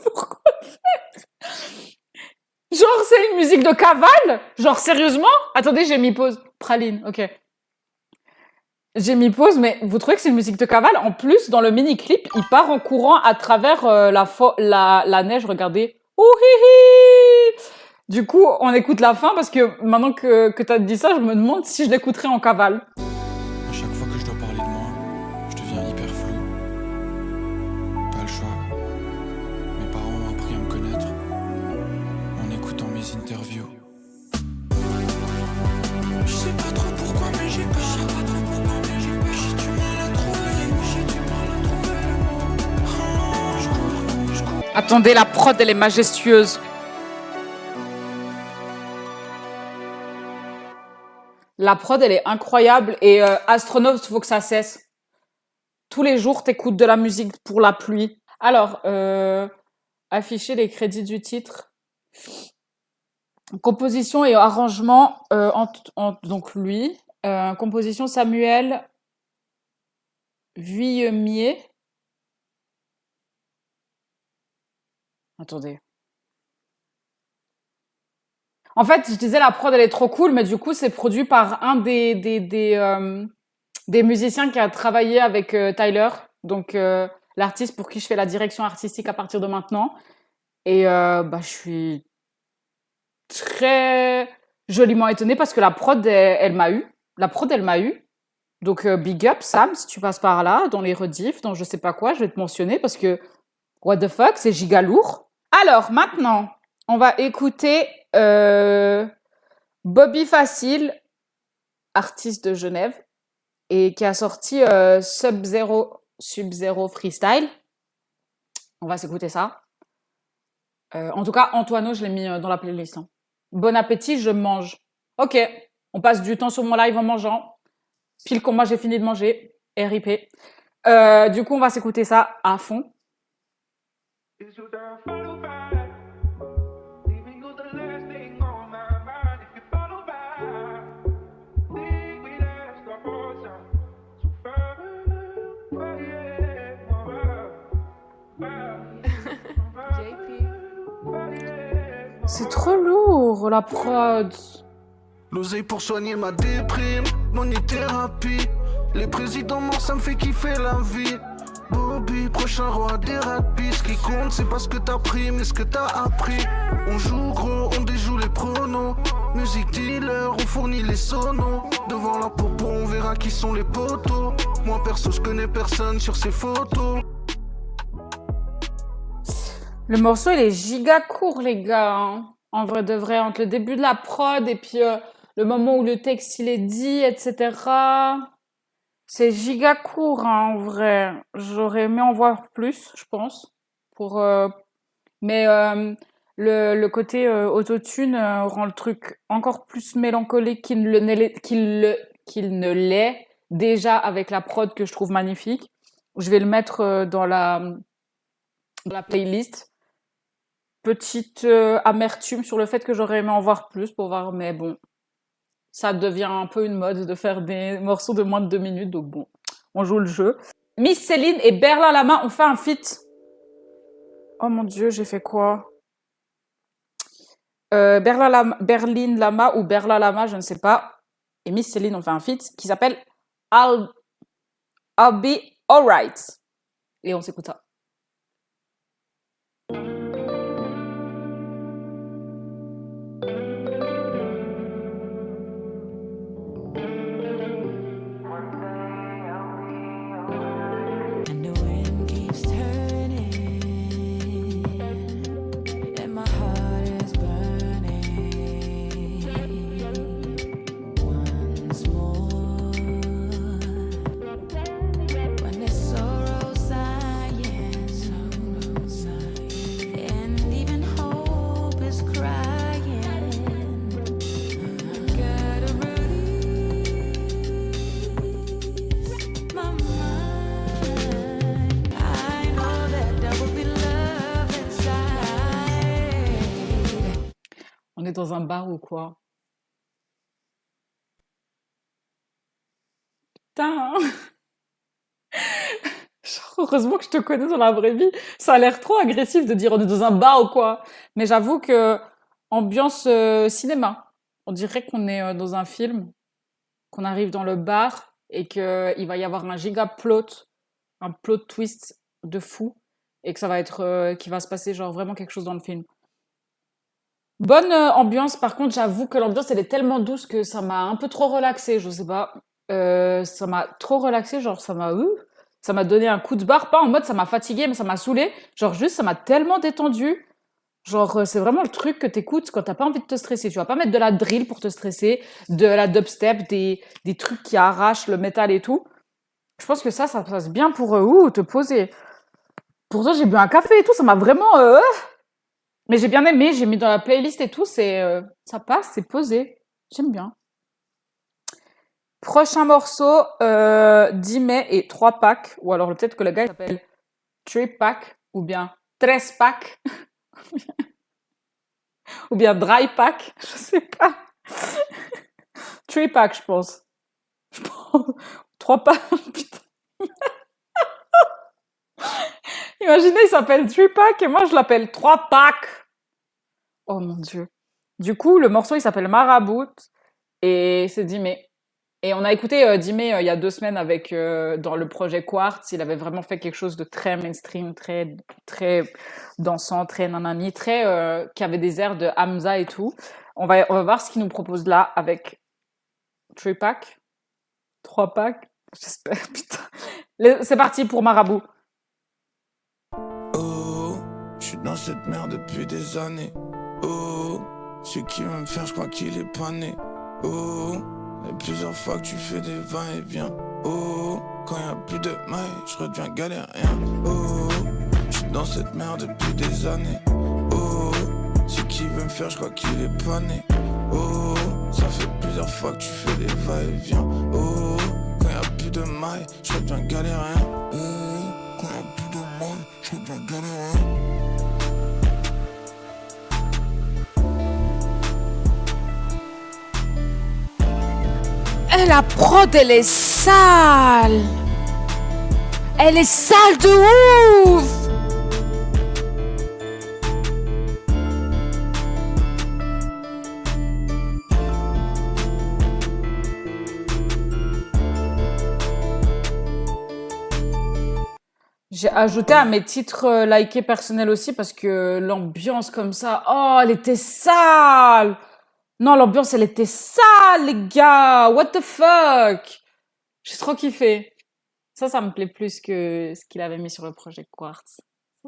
Pourquoi faire? Genre, c'est une musique de cavale? Genre, sérieusement? Attendez, j'ai mis pause. Praline, ok. J'ai mis pause, mais vous trouvez que c'est une musique de cavale? En plus, dans le mini-clip, il part en courant à travers la neige, regardez. Ouhihi! Du coup, on écoute la fin parce que maintenant que t'as dit ça, je me demande si je l'écouterais en cavale. À chaque fois que je dois parler de moi, je deviens hyper flou. Pas le choix. Mes parents ont appris à me connaître en écoutant mes interviews. Je sais pas trop pourquoi, mais j'ai peur. J'ai du mal à trouver les mots. Je cours. Attendez, la prod, elle est majestueuse. La prod, elle est incroyable et Astronaute, faut que ça cesse. Tous les jours, t'écoutes de la musique pour la pluie. Alors, afficher les crédits du titre. Composition et arrangement, donc lui. Composition Samuel Vuillemier. Attendez. En fait, je disais la prod, elle est trop cool, mais du coup, c'est produit par un des musiciens qui a travaillé avec Tyler, donc l'artiste pour qui je fais la direction artistique à partir de maintenant. Et bah, je suis très joliment étonnée parce que la prod, elle m'a eu. La prod, elle m'a eu. Donc, big up, Sam, si tu passes par là, dans les rediffs, dans je sais pas quoi, je vais te mentionner parce que, what the fuck, c'est giga lourd. Alors, maintenant, on va écouter Bobby Facile, artiste de Genève, et qui a sorti Sub-Zero Freestyle. On va s'écouter ça. En tout cas, Antoino, je l'ai mis dans la playlist. Hein. Bon appétit, je mange. Ok, on passe du temps sur mon live en mangeant. Pile quand moi j'ai fini de manger. RIP. Du coup, on va s'écouter ça à fond. C'est trop lourd, la prod. L'oseille pour soigner ma déprime, money thérapie. Les présidents morts, ça me fait kiffer la vie. Bobby, prochain roi des rapides. Ce qui compte, c'est pas ce que t'as pris, mais ce que t'as appris. On joue gros, on déjoue les pronos. Musique dealer, on fournit les sonos. Devant la popo, on verra qui sont les potos. Moi perso, je connais personne sur ces photos. Le morceau, il est giga court, les gars. Hein. En vrai de vrai, entre le début de la prod et puis le moment où le texte il est dit, etc. C'est giga court, hein, en vrai. J'aurais aimé en voir plus, je pense. Mais le côté autotune rend le truc encore plus mélancolique qu'il ne l'est déjà avec la prod que je trouve magnifique. Je vais le mettre dans la playlist. Petite amertume sur le fait que j'aurais aimé en voir plus pour voir, mais bon, ça devient un peu une mode de faire des morceaux de moins de 2 minutes, donc bon, on joue le jeu. Miss Céline et Berlin Lama ont fait un feat. Oh mon Dieu, j'ai fait quoi? Berlin Lama ou Berlin Lama, je ne sais pas. Et Miss Céline ont fait un feat qui s'appelle I'll Be Alright. Et on s'écoute ça. On est dans un bar ou quoi? Putain! Heureusement que je te connais dans la vraie vie. Ça a l'air trop agressif de dire on est dans un bar ou quoi. Mais j'avoue que ambiance cinéma. On dirait qu'on est dans un film, qu'on arrive dans le bar et qu'il va y avoir un giga plot, un plot twist de fou et que ça va être, qu'il va se passer genre vraiment quelque chose dans le film. Bonne ambiance, par contre, j'avoue que l'ambiance elle est tellement douce que ça m'a un peu trop relaxée, je sais pas. Ça m'a trop relaxée, genre ça m'a donné un coup de barre, pas en mode ça m'a fatiguée, mais ça m'a saoulée. Genre juste ça m'a tellement détendue. Genre c'est vraiment le truc que t'écoutes quand t'as pas envie de te stresser. Tu vas pas mettre de la drill pour te stresser, de la dubstep, des trucs qui arrachent le métal et tout. Je pense que ça passe bien pour te poser. Pourtant j'ai bu un café et tout, ça m'a vraiment... Mais j'ai bien aimé, j'ai mis dans la playlist et tout, ça passe, c'est posé. J'aime bien. Prochain morceau, 10 mai et 3 packs. Ou alors peut-être que le gars il s'appelle 3 pack ou bien 13 pack. Ou bien dry pack, je sais pas. 3 pack, je pense. 3 packs, putain. Imaginez, il s'appelle 3-pack et moi je l'appelle 3-pack. Oh mon Dieu. Du coup, le morceau il s'appelle Marabout et c'est Dimé. Et on a écouté Dimé il y a 2 semaines avec dans le projet Quartz. Il avait vraiment fait quelque chose de très mainstream, très très dansant, très nanani, très qui avait des airs de Hamza et tout. On va voir ce qu'il nous propose là avec 3-pack, 3-pack. J'espère, putain. C'est parti pour Marabout. Oh, je suis dans cette merde depuis des années. Oh, celui qui veut me faire, je crois qu'il est pas né. Oh, et plusieurs fois que tu fais des va-et-vient. Oh, quand y a plus de mailles, je redeviens galérien. Oh, je suis dans cette merde depuis des années. Oh, celui qui veut me faire, je crois qu'il est pas né. Oh, ça fait plusieurs fois que tu fais des va-et-vient. Oh, quand y a plus de mailles, je redeviens galérien. Oh, quand y a plus de mailles, je redeviens galérien. Eh, la prod, elle est sale. Elle est sale de ouf. J'ai ajouté à mes titres likés personnels aussi parce que l'ambiance comme ça, oh, elle était sale. Non, l'ambiance, elle était sale, les gars. What the fuck? J'ai trop kiffé. Ça me plaît plus que ce qu'il avait mis sur le projet Quartz.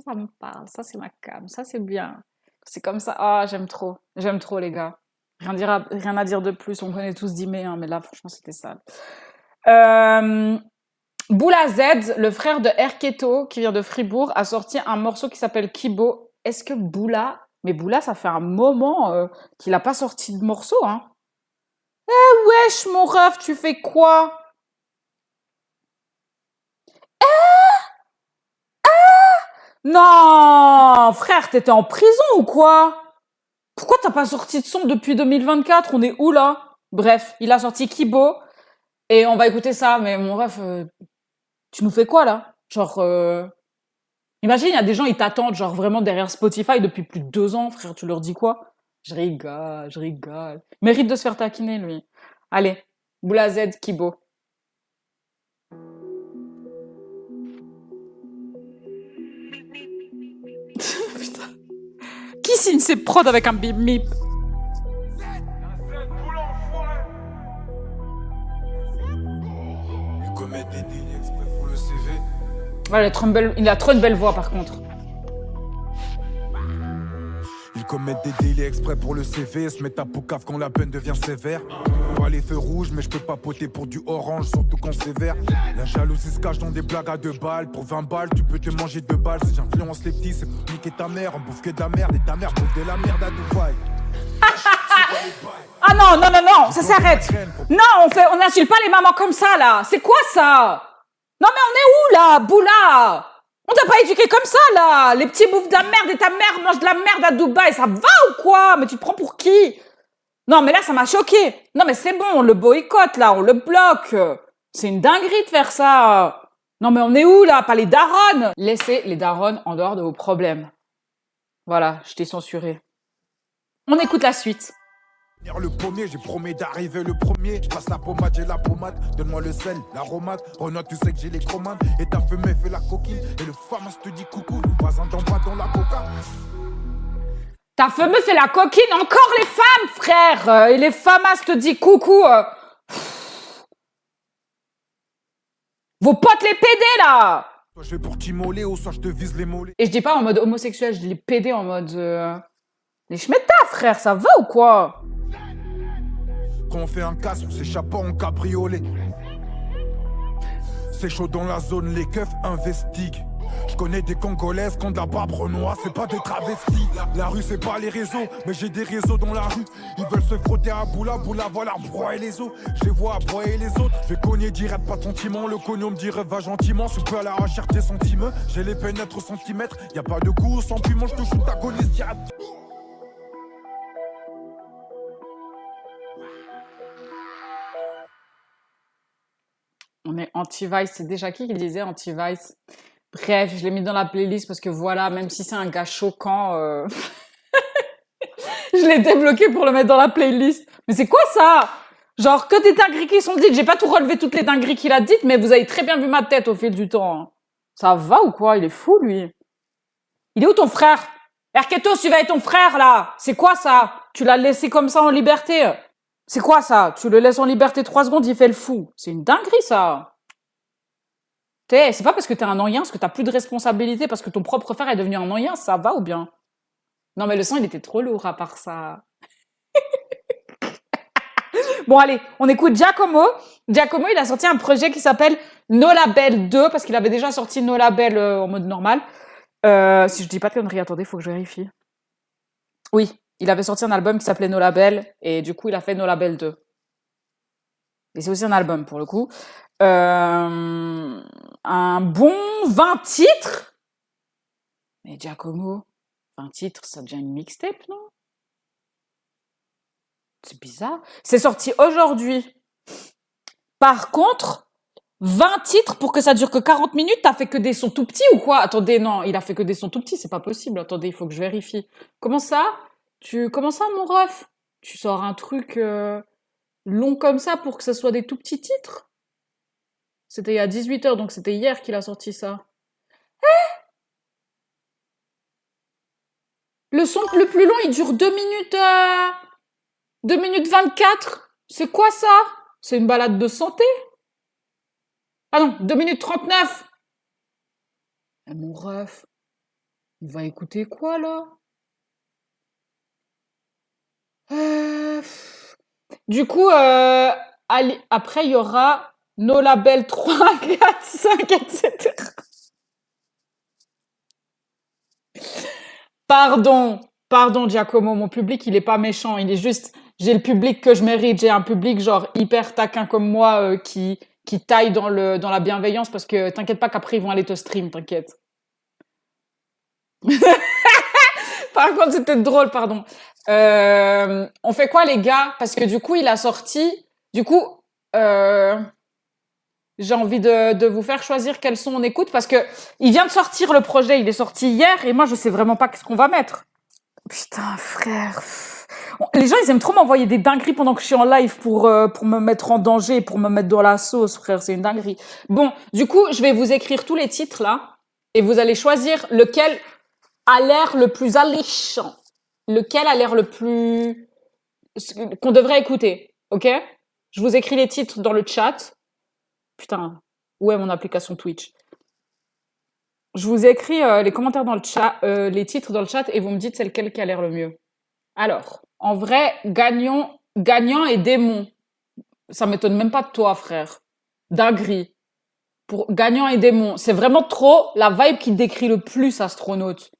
Ça me parle. Ça, c'est ma cam. Ça, c'est bien. C'est comme ça. Ah, j'aime trop. J'aime trop, les gars. Rien à dire de plus. On connaît tous Dimé, hein, mais là, franchement, c'était sale. Boula Z, le frère de Erketo, qui vient de Fribourg, a sorti un morceau qui s'appelle Kibo. Est-ce que Boula... Mais Boula, ça fait un moment qu'il a pas sorti de morceau, hein. Eh wesh, mon ref, tu fais quoi? Non, frère, t'étais en prison ou quoi? Pourquoi t'as pas sorti de son depuis 2024? On est où, là? Bref, il a sorti Kibo, et on va écouter ça. Mais mon ref, tu nous fais quoi, là? Genre... Imagine, il y a des gens, ils t'attendent, genre vraiment derrière Spotify depuis plus de 2 ans, frère, tu leur dis quoi? Je rigole, je rigole. Mérite de se faire taquiner, lui. Allez, Boula Z, Kibo. Putain. Qui signe ses prods avec un bip mip? Il commet des délits exprès pour le CV. Ouais, il a trop une belle voix, par contre. Ils commettent des délits exprès pour le CV, se mettent à poucave quand la peine devient sévère. Pas les feux rouges, mais je peux pas poter pour du orange, surtout quand c'est vert. La jalousie se cache dans des blagues à 2 balles. Pour 20 balles, tu peux te manger 2 balles. Si j'influence les petits, c'est pour niquer ta mère. On bouffe que de la merde et ta mère bouffe de la merde à Dubaï. Ah non, non, non, non, ça s'arrête. Non, on n'insulte pas les mamans comme ça, là. C'est quoi ça? Non mais on est où, là, Boula? On t'a pas éduqué comme ça, là. Les petits bouffent de la merde et ta mère mange de la merde à Dubaï. Ça va ou quoi? Mais tu te prends pour qui? Non, mais là, ça m'a choqué. Non, mais c'est bon, on le boycotte, là. On le bloque. C'est une dinguerie de faire ça. Non, mais on est où, là? Pas les darons. Laissez les darons en dehors de vos problèmes. Voilà, je t'ai censuré. On écoute la suite. Le premier, j'ai promis d'arriver le premier. Je passe la pommade, j'ai la pommade. Donne-moi le sel, l'aromate. Renaud, tu sais que j'ai les chromates. Et ta fumée fait la coquine. Et le famas te dit coucou. Le voisin d'en bas dans la coca. Ta fameuse fait la coquine. Encore les femmes, frère. Et les famas te dit coucou. Vos potes les pédés, là. Soit je vais pour t'immoler ou soit je te vise les mollets. Et je dis pas en mode homosexuel, je dis les pédés en mode... Les schmettas, frère, ça va ou quoi? Quand on fait un casse, on s'échappe pas en cabriolet. C'est chaud dans la zone, les keufs investiguent. Je connais des Congolaises qui ont de la barbe renois, c'est pas des travestis. La rue c'est pas les réseaux, mais j'ai des réseaux dans la rue. Ils veulent se frotter à Boula, Boula va leur broyer les os. Je les vois broyer les autres, je vais cogner direct, pas de sentiment. Le cognon me dirait va gentiment, je suis peu à la recherche des sentiments. J'ai les pénètres au centimètre, y'a pas de goût sans piment, je te shoot ta gonise direct. On est anti-Vice, c'est déjà qui disait anti-Vice? Bref, je l'ai mis dans la playlist parce que voilà, même si c'est un gars choquant, je l'ai débloqué pour le mettre dans la playlist. Mais c'est quoi ça? Genre, que des dingueries qui sont dites. J'ai pas tout relevé toutes les dingueries qu'il a dites, mais vous avez très bien vu ma tête au fil du temps, hein. Ça va ou quoi? Il est fou, lui. Il est où ton frère? Erketo, tu vas être ton frère, là. C'est quoi ça? Tu l'as laissé comme ça en liberté? C'est quoi ça? Tu le laisses en liberté 3 secondes, il fait le fou. C'est une dinguerie, ça. C'est pas parce que t'es un ancien, parce que t'as plus de responsabilité, parce que ton propre frère est devenu un ancien, ça va ou bien? Non, mais le son, il était trop lourd à part ça. Bon, allez, on écoute Giacomo. Giacomo, il a sorti un projet qui s'appelle No Label 2, parce qu'il avait déjà sorti No Label en mode normal. Si je dis pas de conneries, attendez, faut que je vérifie. Oui, il avait sorti un album qui s'appelait No Label, et du coup, il a fait No Label 2. Et c'est aussi un album, pour le coup. Un bon 20 titres. Mais Giacomo, 20 titres, ça devient une mixtape, non? C'est bizarre. C'est sorti aujourd'hui. Par contre, 20 titres pour que ça dure que 40 minutes, t'as fait que des sons tout petits ou quoi? Attendez, non, il a fait que des sons tout petits, c'est pas possible. Attendez, il faut que je vérifie. Comment ça? Comment ça, mon ref? Tu sors un truc long comme ça pour que ça soit des tout petits titres? C'était il y a 18h, donc c'était hier qu'il a sorti ça. Le son le plus long, il dure 2 minutes... 2 minutes 24. C'est quoi ça? C'est une balade de santé? Ah non, 2 minutes 39. Eh, mon ref, on va écouter quoi, là? Du coup, après, il y aura No Label 3, 4, 5, etc. Pardon, Giacomo, mon public, il est pas méchant, il est juste... J'ai le public que je mérite, j'ai un public genre hyper taquin comme moi qui taille dans la bienveillance parce que t'inquiète pas qu'après ils vont aller te stream, t'inquiète. Par contre, c'était drôle, pardon. On fait quoi les gars? Parce que du coup, il a sorti... Du coup, j'ai envie de vous faire choisir quel son on écoute parce que il vient de sortir le projet, il est sorti hier et moi je sais vraiment pas qu'est-ce qu'on va mettre. Putain, frère... Les gens, ils aiment trop m'envoyer des dingueries pendant que je suis en live pour me mettre en danger, pour me mettre dans la sauce, frère. C'est une dinguerie. Bon, du coup, je vais vous écrire tous les titres, là, et vous allez choisir lequel a l'air le plus alléchant. Lequel a l'air le plus... qu'on devrait écouter, ok? Je vous écris les titres dans le chat. Putain, où est mon application Twitch? Je vous écris les commentaires dans le chat, les titres dans le chat, et vous me dites c'est lequel qui a l'air le mieux. Alors, en vrai, gagnant et démon. Ça m'étonne même pas de toi, frère. Dinguerie. Pour gagnant et démon. C'est vraiment trop la vibe qui décrit le plus Astronaute.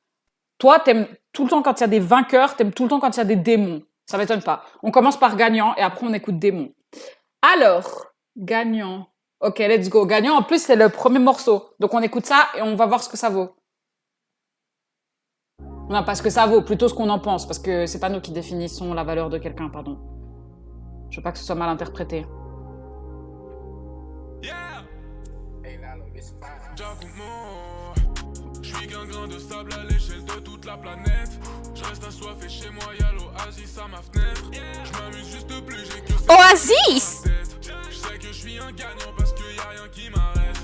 Toi, t'aimes tout le temps quand il y a des vainqueurs, t'aimes tout le temps quand il y a des démons. Ça m'étonne pas. On commence par gagnant et après on écoute démon. Alors, gagnant. Ok, let's go. Gagnant, en plus, c'est le premier morceau. Donc on écoute ça et on va voir ce que ça vaut. Non, pas ce que ça vaut, plutôt ce qu'on en pense, parce que c'est pas nous qui définissons la valeur de quelqu'un, pardon. Je veux pas que ce soit mal interprété. Je suis qu'un grain de sable à l'échelle de toute la planète. Je reste assoiffé chez moi, y'a l'oasis à ma fenêtre. Je m'amuse juste plus, j'ai que ça. Oasis! Je sais que je suis un gagnant parce qu'il y a rien qui m'arrête.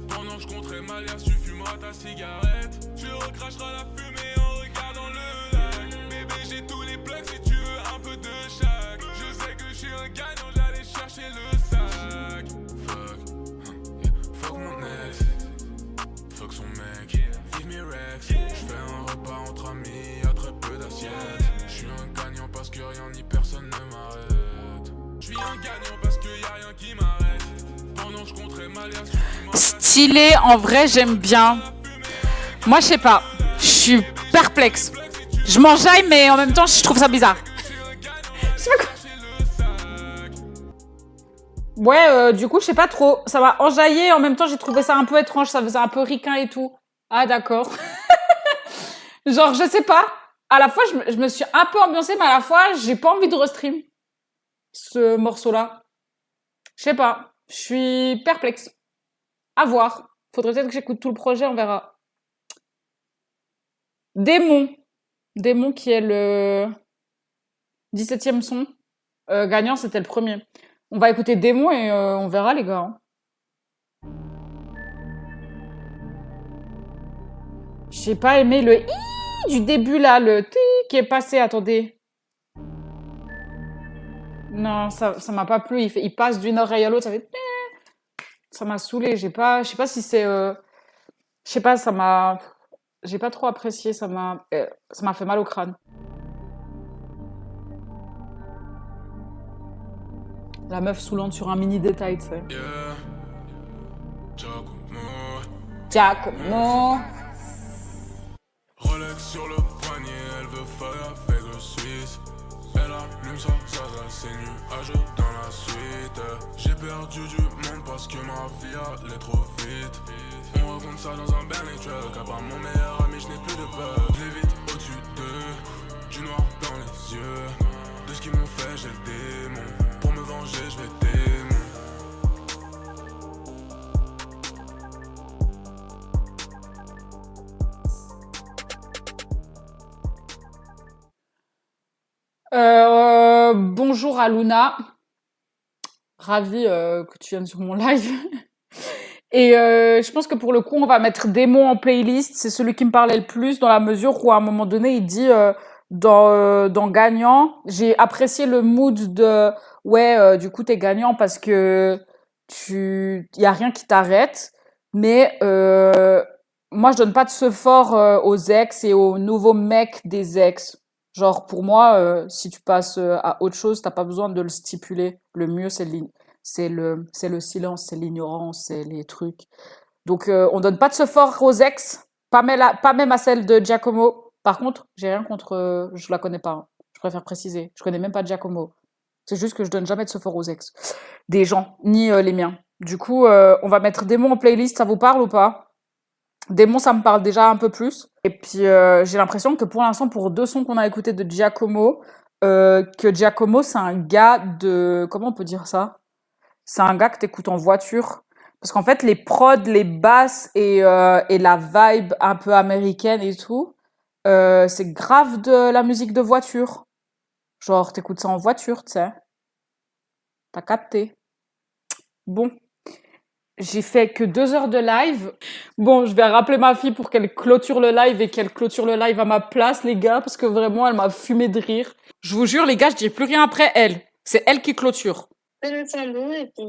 Pendant que je compterai ma liasse, tu fumeras ta cigarette. Tu recracheras la fumée en regardant le lac. Bébé, j'ai tous les plugs si tu veux un peu de chaque. Je sais que je suis un gagnant, j'allais chercher le sac. Fuck mon ex. Fuck son mec. Vive mes rex. J'fais un repas entre amis, y'a très peu d'assiettes. J'suis un gagnant parce que rien ni personne ne m'arrête. J'suis un gagnant parce qu'il y a rien qui m'arrête. Pendant que je compterai ma liasse, Stylé, en vrai, j'aime bien. Moi, je sais pas. Je suis perplexe. Je m'enjaille, mais en même temps, je trouve ça bizarre. Je sais pas quoi. Ouais, du coup, je sais pas trop. Ça m'a enjaillé, en même temps, j'ai trouvé ça un peu étrange. Ça faisait un peu ricain et tout. Ah, d'accord. Genre, je sais pas. À la fois, je me suis un peu ambiancée, mais à la fois, j'ai pas envie de restream ce morceau-là. Je sais pas. Je suis perplexe. À voir. Faudrait peut-être que j'écoute tout le projet, on verra. Démon. Démon qui est le 17e son. Gagnant, c'était le premier. On va écouter Démon et on verra, les gars. Hein. J'ai pas aimé le i du début, là, le ti qui est passé. Attendez. Non, ça m'a pas plu. Il passe d'une oreille à l'autre, ça fait... Ça m'a saoulé. Je sais pas si c'est... Je sais pas, ça m'a... J'ai pas trop apprécié, ça m'a fait mal au crâne. La meuf saoulante sur un mini détail, tu sais. Giacomo. Rolex sur le poignet, elle veut faire avec le Suisse. Elle allume ça c'est nuageux dans la suite. J'ai perdu du monde parce que ma vie allait trop vite. On raconte ça dans un Bentley truck. À part mon meilleur ami, je n'ai plus de peur. Je l'ai vite au-dessus d'eux, du noir dans les yeux. De ce qu'ils m'ont fait, j'ai le démon. Pour me venger, je vais démon. Bonjour à Luna. Ravie que tu viennes sur mon live. Et je pense que pour le coup, on va mettre Démon en playlist. C'est celui qui me parlait le plus dans la mesure où à un moment donné, il dit dans Gagnant, j'ai apprécié le mood de ouais, du coup, t'es gagnant parce que y a rien qui t'arrête. Mais moi, je donne pas de ce fort aux ex et aux nouveaux mecs des ex. Genre, pour moi, si tu passes à autre chose, t'as pas besoin de le stipuler. Le mieux, c'est le silence, c'est l'ignorance, c'est les trucs. Donc, on donne pas de ce fort aux ex, pas même à celle de Giacomo. Par contre, j'ai rien contre... je la connais pas. Hein. Je préfère préciser. Je connais même pas Giacomo. C'est juste que je donne jamais de ce fort aux ex. Des gens, ni les miens. Du coup, on va mettre Démon en playlist. Ça vous parle ou pas? Démon, ça me parle déjà un peu plus. Et puis, j'ai l'impression que pour l'instant, pour 2 sons qu'on a écoutés de Giacomo, que Giacomo, c'est un gars de... Comment on peut dire ça? C'est un gars que t'écoutes en voiture. Parce qu'en fait, les prods, les basses et la vibe un peu américaine et tout, c'est grave de la musique de voiture. Genre, t'écoutes ça en voiture, tu sais. T'as capté. Bon. J'ai fait que 2 heures de live. Bon, je vais rappeler ma fille pour qu'elle clôture le live et qu'elle clôture le live à ma place, les gars, parce que vraiment, elle m'a fumé de rire. Je vous jure, les gars, je dis plus rien après elle. C'est elle qui clôture. Fais le tambour et puis...